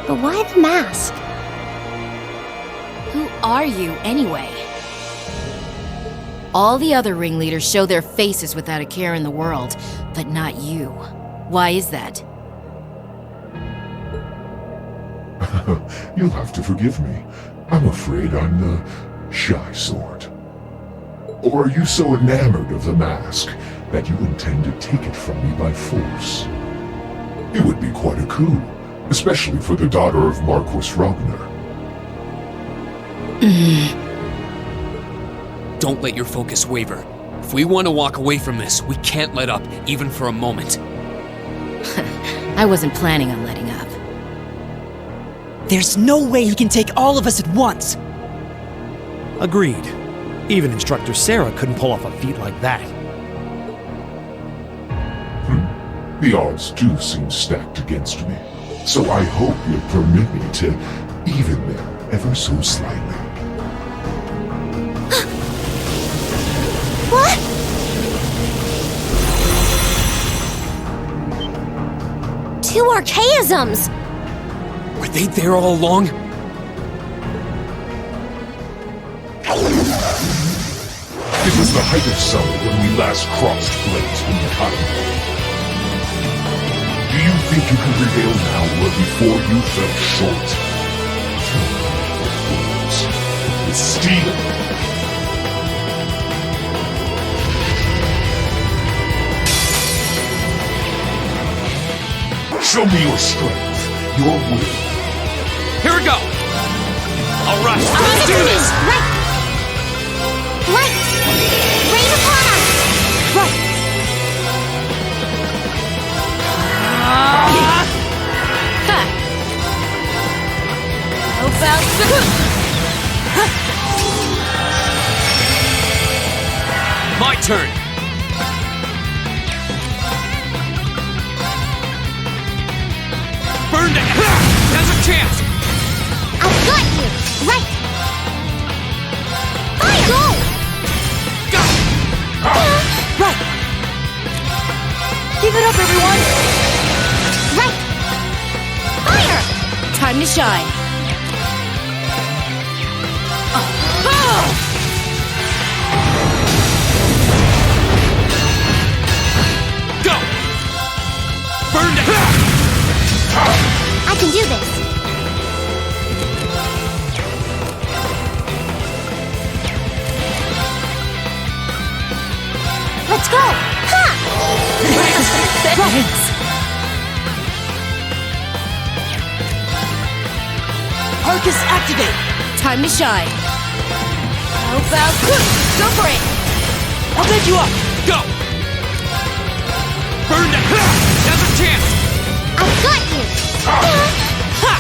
Speaker 2: But why the mask?
Speaker 1: Who are you, anyway? All the other ringleaders show their faces without a care in the world, but not you. Why is that?
Speaker 15: You'll have to forgive me. I'm afraid I'm the shy sort. Or are you so enamored of the mask that you intend to take it from me by force? It would be quite a coup, especially for the daughter of Marquis Ragnar.
Speaker 3: Don't let your focus waver. If we want to walk away from this, we can't let up, even for a moment.
Speaker 1: I wasn't planning on letting up.
Speaker 12: There's no way he can take all of us at once.
Speaker 7: Agreed. Even Instructor Sarah couldn't pull off a feat like that.
Speaker 15: The odds do seem stacked against me, so I hope you'll permit me to even them ever so slightly.
Speaker 2: What? Two archaisms!
Speaker 3: Were they there all along?
Speaker 15: It was the height of summer when we last crossed blades from the cotton. Do you think you can prevail now where before you fell short? With steel. Show me your strength, your will.
Speaker 13: Here we go! Alright, let's do this!
Speaker 2: Right! Light! Rain upon us! Right!
Speaker 1: About
Speaker 13: My turn! Burn it! There's a chance!
Speaker 2: I've got you! Right! Fire! Go!
Speaker 13: Go!
Speaker 12: Right! Keep it up, everyone!
Speaker 2: Right! Fire!
Speaker 1: time to shine.
Speaker 13: Go! Burn it!
Speaker 2: I can do this. Let's go! Ha!
Speaker 1: Thanks.
Speaker 12: Arcus, activate!
Speaker 1: Time to shine. How about go for it?
Speaker 12: I'll bend you up!
Speaker 13: Go! Burn it! There's a chance!
Speaker 2: I've got you!
Speaker 13: Ha!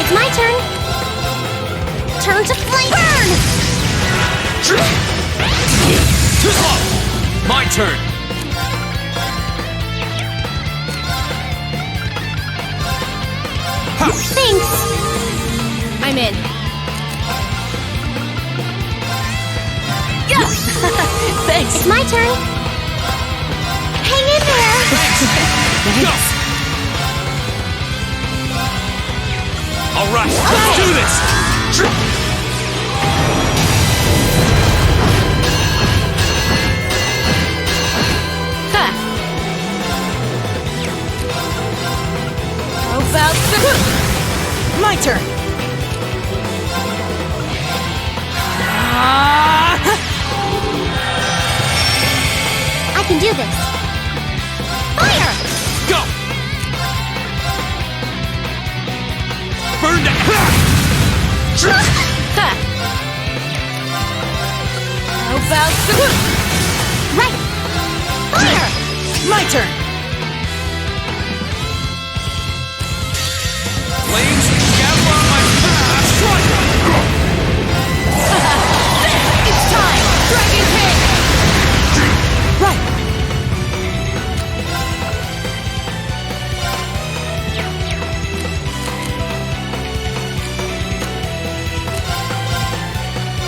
Speaker 2: It's my turn. Turn to flame. Burn!
Speaker 13: Too slow! My turn!
Speaker 2: Thanks!
Speaker 1: I'm in. Yeah! Thanks.
Speaker 2: It's my turn. Hang in there!
Speaker 1: Thanks.
Speaker 13: Alright, let's do this!
Speaker 1: How about
Speaker 12: My turn!
Speaker 2: I can do this. Fire!
Speaker 13: Go! Burn it!
Speaker 1: How about
Speaker 2: Right! Fire!
Speaker 12: My turn!
Speaker 13: Flames gather on my path! Strike!
Speaker 1: It's time! Dragon King!
Speaker 12: Right!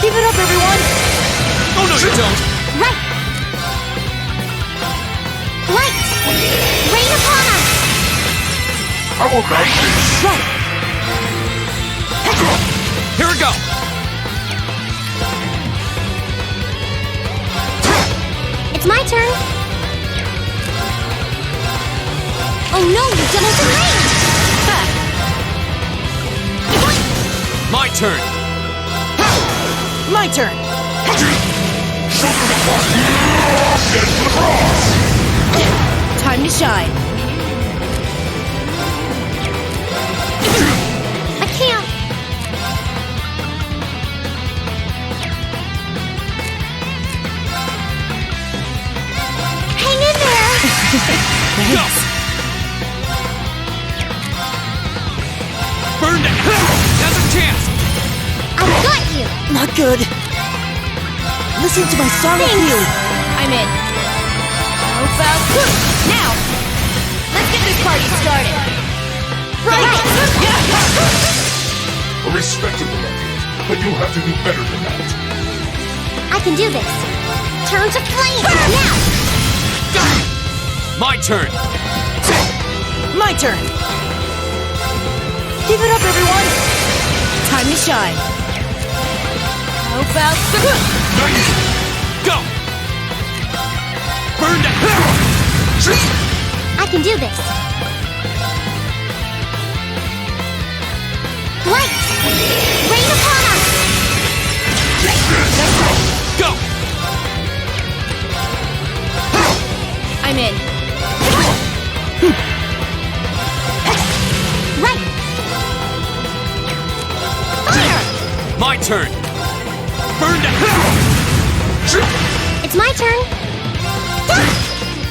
Speaker 12: Keep it up, everyone!
Speaker 13: Oh no, you don't!
Speaker 2: Right! Light! Rain upon us!
Speaker 15: How about this?
Speaker 12: Right!
Speaker 13: Here we go!
Speaker 2: It's my turn. Oh no, you doubled the range!
Speaker 13: My turn!
Speaker 12: My turn!
Speaker 1: Time to shine. Thanks.
Speaker 13: Burn it! Now's a chance!
Speaker 2: I got you!
Speaker 12: Not good. Listen to my song appeal.
Speaker 1: I'm in. How about now? Let's get this party started.
Speaker 2: Right!
Speaker 15: A respectable effort, but you'll have to do better than that.
Speaker 2: I can do this. Turn to flame! Now!
Speaker 13: My turn!
Speaker 12: My turn. Give it up, everyone.
Speaker 1: Time to shine. How about
Speaker 13: Go! Burn it!
Speaker 2: I can do this. Light! Rain upon us!
Speaker 13: Go!
Speaker 1: I'm in.
Speaker 2: Right! Fire!
Speaker 13: My turn! Burn it!
Speaker 2: It's my turn.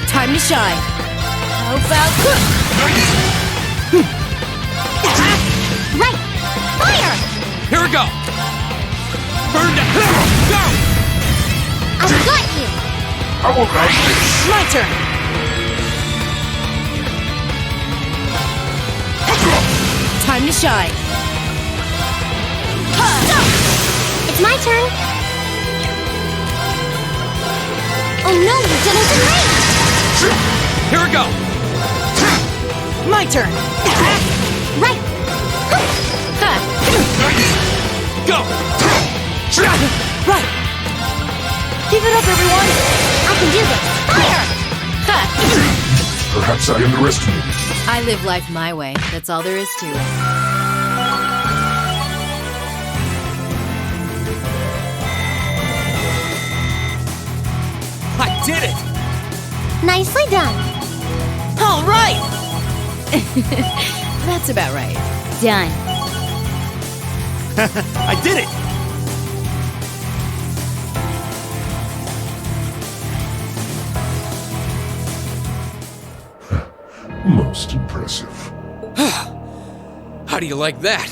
Speaker 1: Time to shine. How about
Speaker 2: Right! Fire!
Speaker 13: Here we go! Burn it! Go!
Speaker 2: I got you!
Speaker 15: How about this?
Speaker 12: My turn.
Speaker 1: time to shine?
Speaker 2: It's my turn. Oh no, you did it in range!
Speaker 13: Here we go!
Speaker 12: My turn!
Speaker 2: Right!
Speaker 13: Go!
Speaker 12: Right! Give it up, everyone!
Speaker 2: I can do this! Fire!
Speaker 15: Perhaps I underestimated you.
Speaker 1: I live life my way. That's all there is to it.
Speaker 13: I did it!
Speaker 2: Nicely done.
Speaker 12: All right!
Speaker 1: That's about right.
Speaker 8: Done.
Speaker 7: I did it!
Speaker 15: Most impressive.
Speaker 13: How do you like that?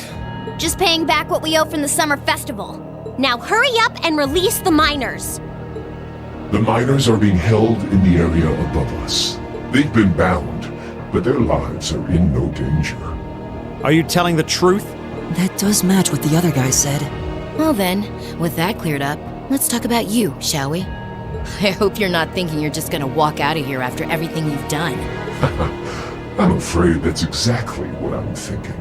Speaker 8: Just paying back what we owe from the summer festival.
Speaker 2: Now hurry up and release the miners.
Speaker 15: The miners are being held in the area above us. They've been bound, but their lives are in no danger.
Speaker 7: Are you telling the truth?
Speaker 12: That does match what the other guy said.
Speaker 1: Well then, with that cleared up, let's talk about you, shall we? I hope you're not thinking you're just gonna walk out of here after everything you've done.
Speaker 15: I'm afraid that's exactly what I'm thinking.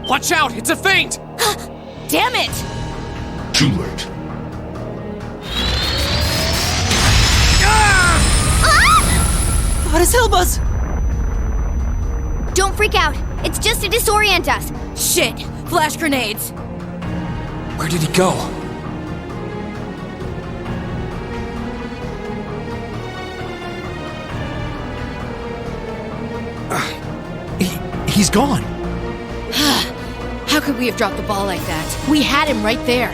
Speaker 13: Watch out! It's a feint!
Speaker 1: Damn it!
Speaker 15: Too late.
Speaker 12: What is Hilbus?
Speaker 8: Don't freak out. It's just to disorient us.
Speaker 1: Shit! Flash grenades!
Speaker 3: Where did he go?
Speaker 7: He's gone.
Speaker 1: How could we have dropped the ball like that? We had him right there.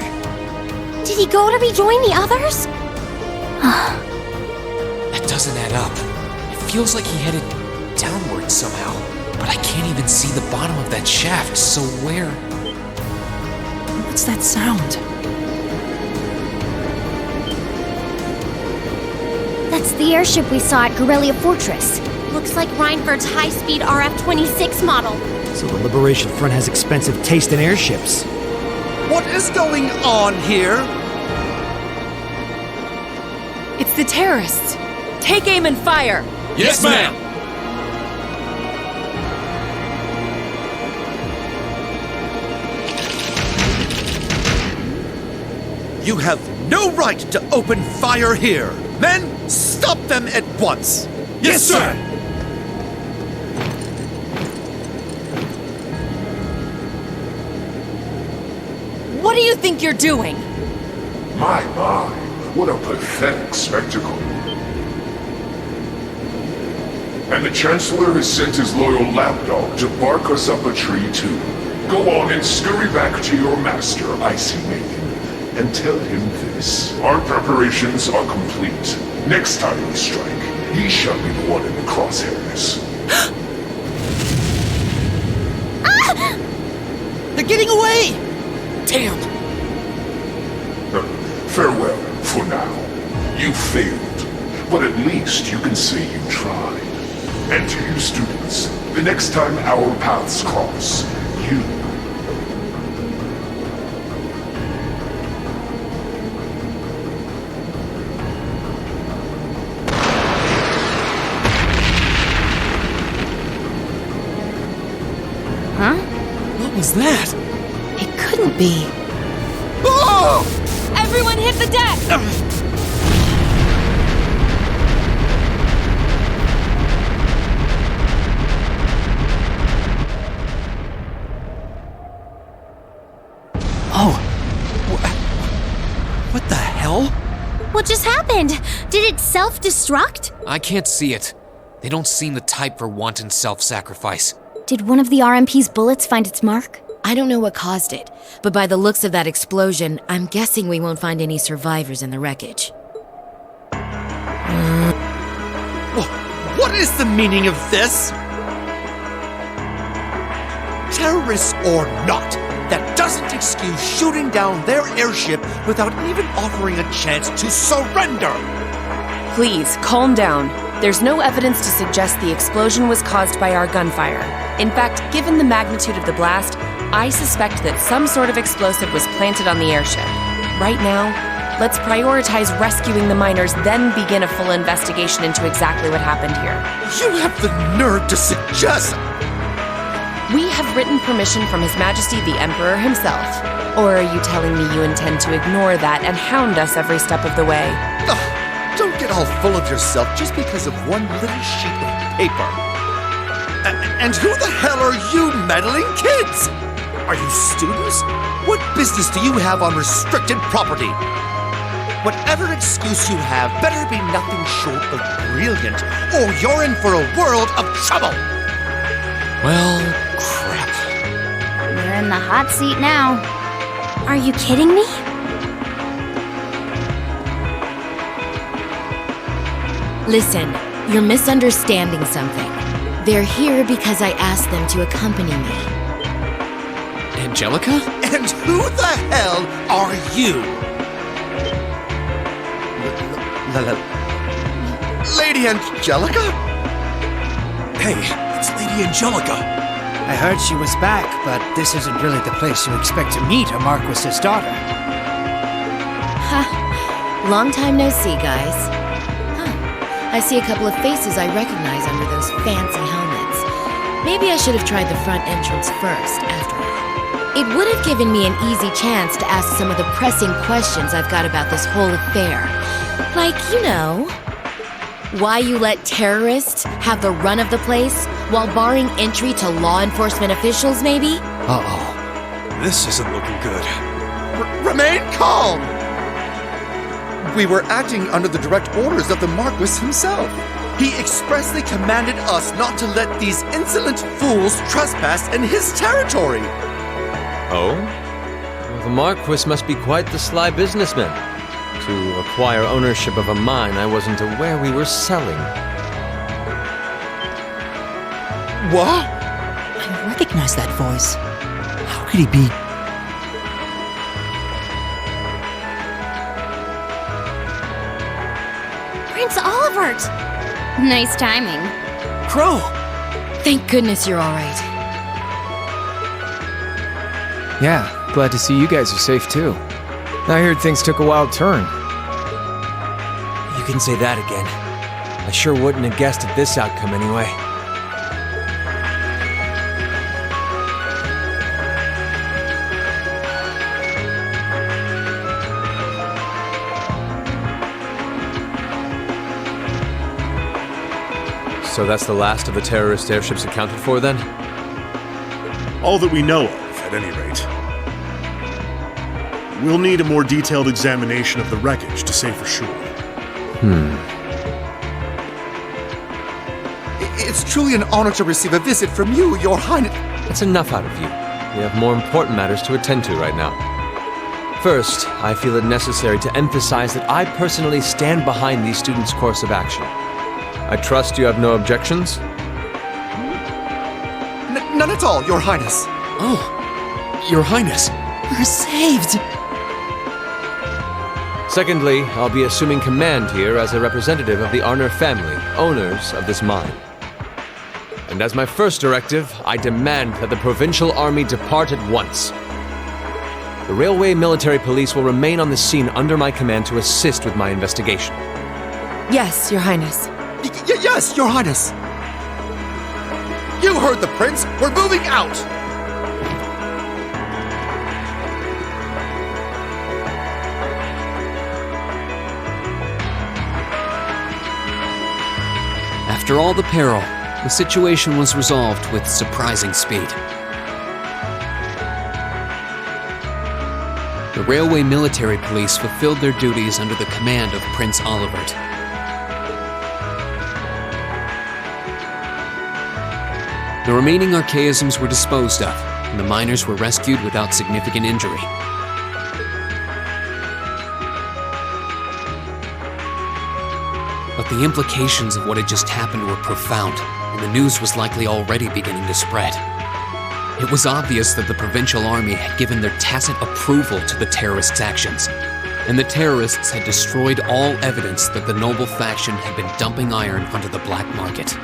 Speaker 2: Did he go to rejoin the others?
Speaker 3: That doesn't add up. It feels like he headed downward somehow, but I can't even see the bottom of that shaft, so where?
Speaker 12: What's that sound?
Speaker 8: That's the airship we saw at Guerrilla Fortress.
Speaker 2: Looks like Reinford's high-speed RF-26 model.
Speaker 7: So the Liberation Front has expensive taste in airships.
Speaker 4: What is going on here?
Speaker 1: It's the terrorists. Take aim and fire.
Speaker 13: Yes, ma'am!
Speaker 4: You have no right to open fire here. Men, stop them at once.
Speaker 13: Yes, sir!
Speaker 1: What do you think you're doing?
Speaker 15: My, what a pathetic spectacle. And the Chancellor has sent his loyal lapdog to bark us up a tree, too. Go on and scurry back to your master, Icy Maiden, and tell him this. Our preparations are complete. Next time we strike, he shall be the one in the crosshairs.
Speaker 12: They're getting away!
Speaker 3: Damn!
Speaker 15: Farewell, for now. You failed, but at least you can say you tried. And to you students, the next time our paths cross, you...
Speaker 12: Huh? What was that? It couldn't be.
Speaker 1: Oh! Everyone hit the deck!
Speaker 12: Oh. What the hell?
Speaker 2: What just happened? Did it self-destruct?
Speaker 3: I can't see it. They don't seem the type for wanton self-sacrifice.
Speaker 8: Did one of the RMP's bullets find its mark?
Speaker 1: I don't know what caused it, but by the looks of that explosion, I'm guessing we won't find any survivors in the wreckage.
Speaker 4: What is the meaning of this? Terrorists or not, that doesn't excuse shooting down their airship without even offering a chance to surrender!
Speaker 16: Please, calm down. There's no evidence to suggest the explosion was caused by our gunfire. In fact, given the magnitude of the blast, I suspect that some sort of explosive was planted on the airship. Right now, let's prioritize rescuing the miners, then begin a full investigation into exactly what happened here.
Speaker 4: You have the nerve to suggest...
Speaker 16: We have written permission from His Majesty the Emperor himself. Or are you telling me you intend to ignore that and hound us every step of the way?
Speaker 4: Don't get all full of yourself just because of one little sheet of paper. And who the hell are you meddling kids? Are you students? What business do you have on restricted property? Whatever excuse you have better be nothing short of brilliant, or you're in for a world of trouble!
Speaker 3: Well, crap.
Speaker 8: We're in the hot seat now.
Speaker 2: Are you kidding me?
Speaker 1: Listen, you're misunderstanding something. They're here because I asked them to accompany me.
Speaker 3: Angelica?
Speaker 4: And who the hell are you? Lady Angelica?
Speaker 17: Hey, it's Lady Angelica. I heard she was back, but this isn't really the place you expect to meet a Marquis's daughter.
Speaker 1: Ha! Long time no see, guys. I see a couple of faces I recognize under those fancy helmets. Maybe I should have tried the front entrance first, after all. It would have given me an easy chance to ask some of the pressing questions I've got about this whole affair. Like, you know, why you let terrorists have the run of the place while barring entry to law enforcement officials, maybe?
Speaker 17: Uh-oh. This isn't looking good.
Speaker 4: Remain calm! We were acting under the direct orders of the Marquis himself. He expressly commanded us not to let these insolent fools trespass in his territory.
Speaker 9: Oh? Well, the Marquis must be quite the sly businessman. To acquire ownership of a mine I wasn't aware we were selling.
Speaker 4: What?
Speaker 12: I recognize that voice. How could he be...
Speaker 2: Prince Olivert!
Speaker 8: Nice timing.
Speaker 12: Crow!
Speaker 1: Thank goodness you're all right.
Speaker 18: Yeah, glad to see you guys are safe too. I heard things took a wild turn.
Speaker 9: You can say that again. I sure wouldn't have guessed at this outcome anyway. So that's the last of the terrorist airships accounted for, then?
Speaker 14: All that we know of, at any rate. We'll need a more detailed examination of the wreckage to say for sure.
Speaker 4: It's truly an honor to receive a visit from you, Your Highness.
Speaker 9: That's enough out of you. we have more important matters to attend to right now. First, I feel it necessary to emphasize that I personally stand behind these students' course of action. I trust you have no objections?
Speaker 4: None at all, Your Highness.
Speaker 3: Oh, Your Highness.
Speaker 12: We're saved!
Speaker 9: Secondly, I'll be assuming command here as a representative of the Arner family, owners of this mine. And as my first directive, I demand that the Provincial Army depart at once. The Railway Military Police will remain on the scene under my command to assist with my investigation.
Speaker 16: Yes, Your Highness.
Speaker 4: Yes, Your Highness! You heard the Prince! We're moving out!
Speaker 3: After all the peril, the situation was resolved with surprising speed. The Railway Military Police fulfilled their duties under the command of Prince Olivert. The remaining archaisms were disposed of, and the miners were rescued without significant injury. But the implications of what had just happened were profound, and the news was likely already beginning to spread. It was obvious that the Provincial Army had given their tacit approval to the terrorists' actions, and the terrorists had destroyed all evidence that the noble faction had been dumping iron onto the black market.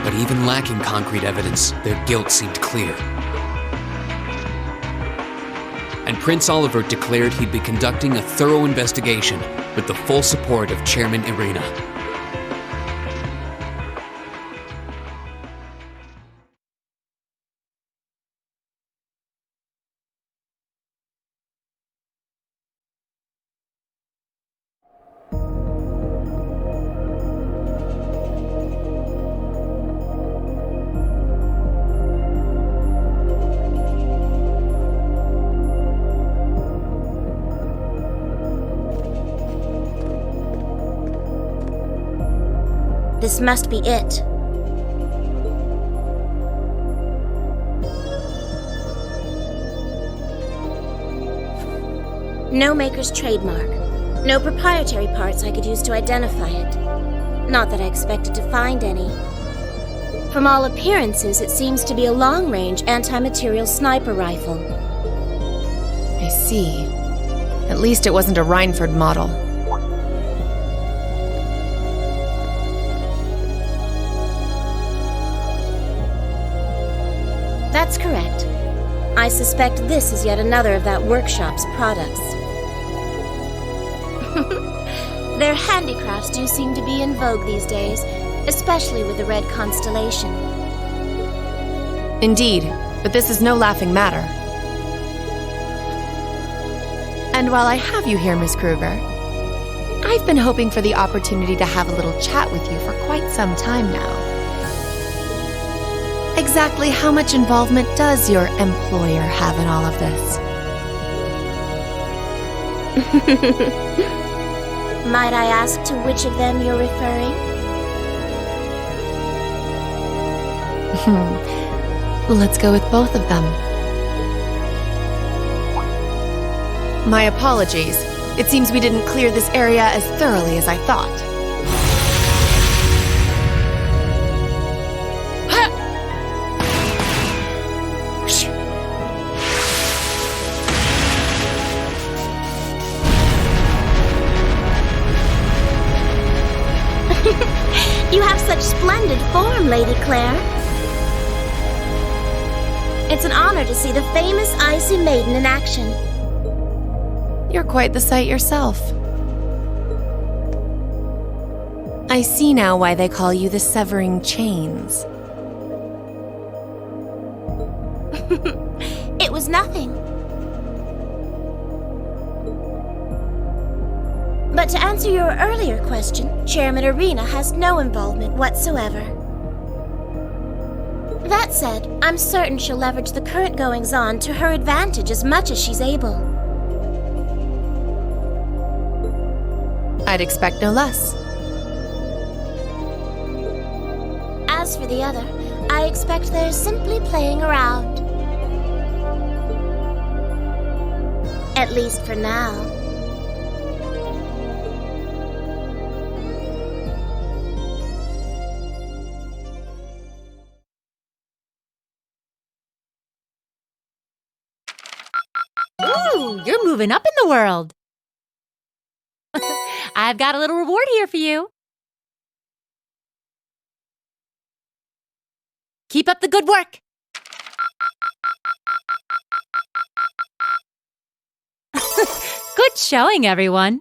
Speaker 3: But even lacking concrete evidence, their guilt seemed clear. And Prince Olivert declared he'd be conducting a thorough investigation with the full support of Chairman Irina.
Speaker 10: This must be it. No maker's trademark. No proprietary parts I could use to identify it. Not that I expected to find any. From all appearances, it seems to be a long-range anti-material sniper rifle.
Speaker 16: I see. At least it wasn't a Reinford model.
Speaker 10: That's correct. I suspect this is yet another of that workshop's products. Their handicrafts do seem to be in vogue these days, especially with the Red Constellation.
Speaker 16: Indeed, but this is no laughing matter. And while I have you here, Miss Kruger, I've been hoping for the opportunity to have a little chat with you for quite some time now. Exactly how much involvement does your employer have in all of this?
Speaker 10: Might I ask to which of them you're referring?
Speaker 16: Let's go with both of them. My apologies. It seems we didn't clear this area as thoroughly as I thought.
Speaker 10: You have such splendid form, Lady Claire. It's an honor to see the famous Icy Maiden in action.
Speaker 16: You're quite the sight yourself. I see now why they call you the Severing Chains.
Speaker 10: It was nothing. But to answer your earlier question, Chairman Irina has no involvement whatsoever. That said, I'm certain she'll leverage the current goings-on to her advantage as much as she's able.
Speaker 16: I'd expect no less.
Speaker 10: As for the other, I expect they're simply playing around. At least for now.
Speaker 19: Ooh, you're moving up in the world. I've got a little reward here for you. Keep up the good work. Good showing, everyone.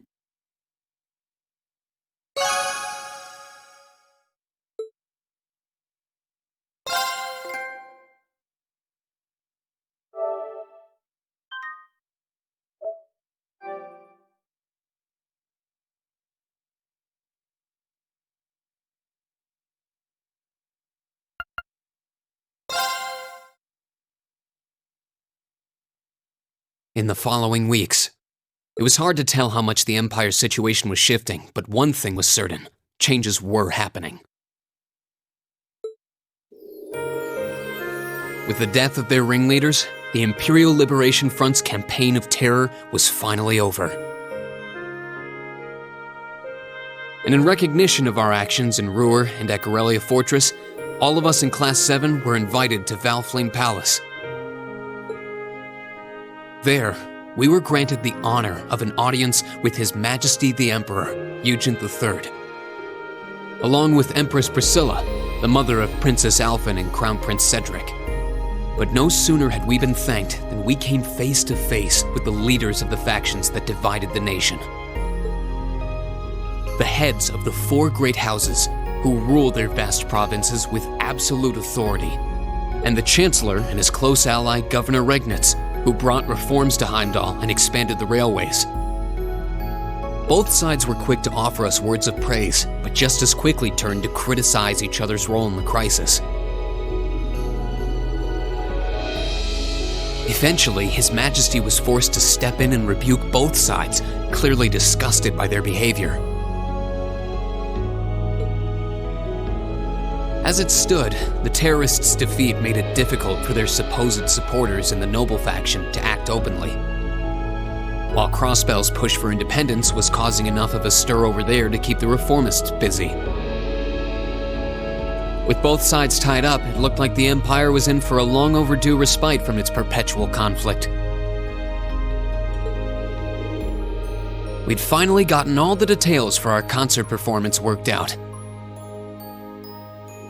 Speaker 3: In the following weeks, it was hard to tell how much the Empire's situation was shifting, but one thing was certain: changes were happening. With the death of their ringleaders, the Imperial Liberation Front's campaign of terror was finally over. And in recognition of our actions in Ruhr and at Corellia Fortress, all of us in Class 7 were invited to Valflame Palace. There, we were granted the honor of an audience with His Majesty the Emperor, Eugent III, along with Empress Priscilla, the mother of Princess Alphen and Crown Prince Cedric. But no sooner had we been thanked than we came face to face with the leaders of the factions that divided the nation. The heads of the 4 great houses who rule their vast provinces with absolute authority, and the Chancellor and his close ally Governor Regnitz, who brought reforms to Heimdall and expanded the railways. Both sides were quick to offer us words of praise, but just as quickly turned to criticize each other's role in the crisis. Eventually, His Majesty was forced to step in and rebuke both sides, clearly disgusted by their behavior. As it stood, the terrorists' defeat made it difficult for their supposed supporters in the noble faction to act openly. While Crossbell's push for independence was causing enough of a stir over there to keep the reformists busy. With both sides tied up, it looked like the Empire was in for a long overdue respite from its perpetual conflict. We'd finally gotten all the details for our concert performance worked out.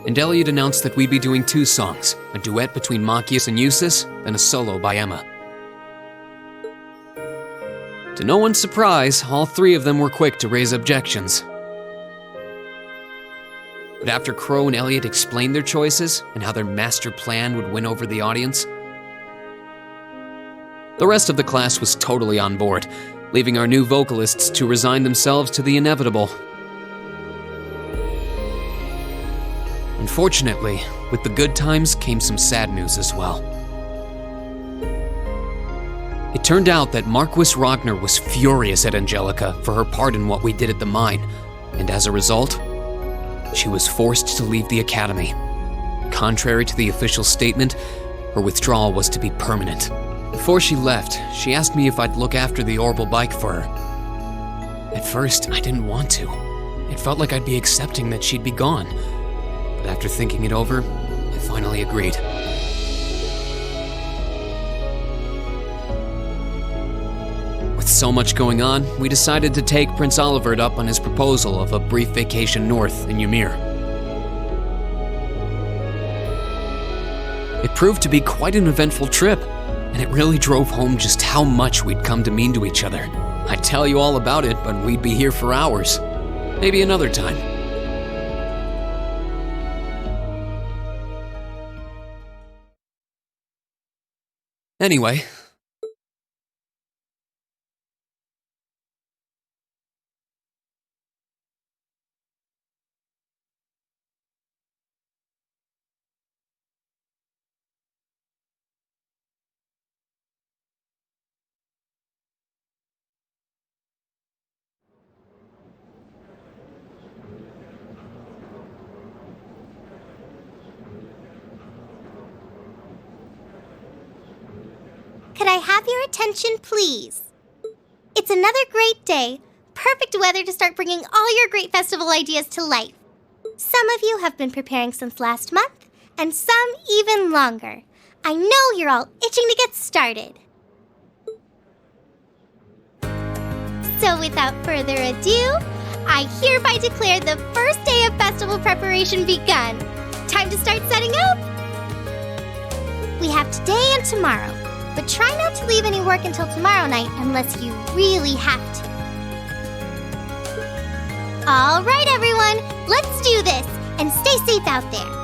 Speaker 3: And Elliot announced that we'd be doing 2 songs, a duet between Machias and Eustace, and a solo by Emma. To no one's surprise, all 3 of them were quick to raise objections. But after Crow and Elliot explained their choices and how their master plan would win over the audience, the rest of the class was totally on board, leaving our new vocalists to resign themselves to the inevitable. Unfortunately, with the good times came some sad news as well. It turned out that Marquis Ragnar was furious at Angelica for her part in what we did at the mine, and as a result, she was forced to leave the academy. Contrary to the official statement, her withdrawal was to be permanent. Before she left, she asked me if I'd look after the Orbital bike for her. At first, I didn't want to. It felt like I'd be accepting that she'd be gone. But after thinking it over, I finally agreed. With so much going on, we decided to take Prince Olivert up on his proposal of a brief vacation north in Ymir. It proved to be quite an eventful trip, and it really drove home just how much we'd come to mean to each other. I'd tell you all about it, but we'd be here for hours. Maybe another time. Anyway,
Speaker 2: Could I have your attention, please? It's another great day. Perfect weather to start bringing all your great festival ideas to life. Some of you have been preparing since last month, and some even longer. I know you're all itching to get started. So without further ado, I hereby declare the first day of festival preparation begun. Time to start setting up? We have today and tomorrow, but try not to leave any work until tomorrow night unless you really have to. All right, everyone, let's do this, and stay safe out there.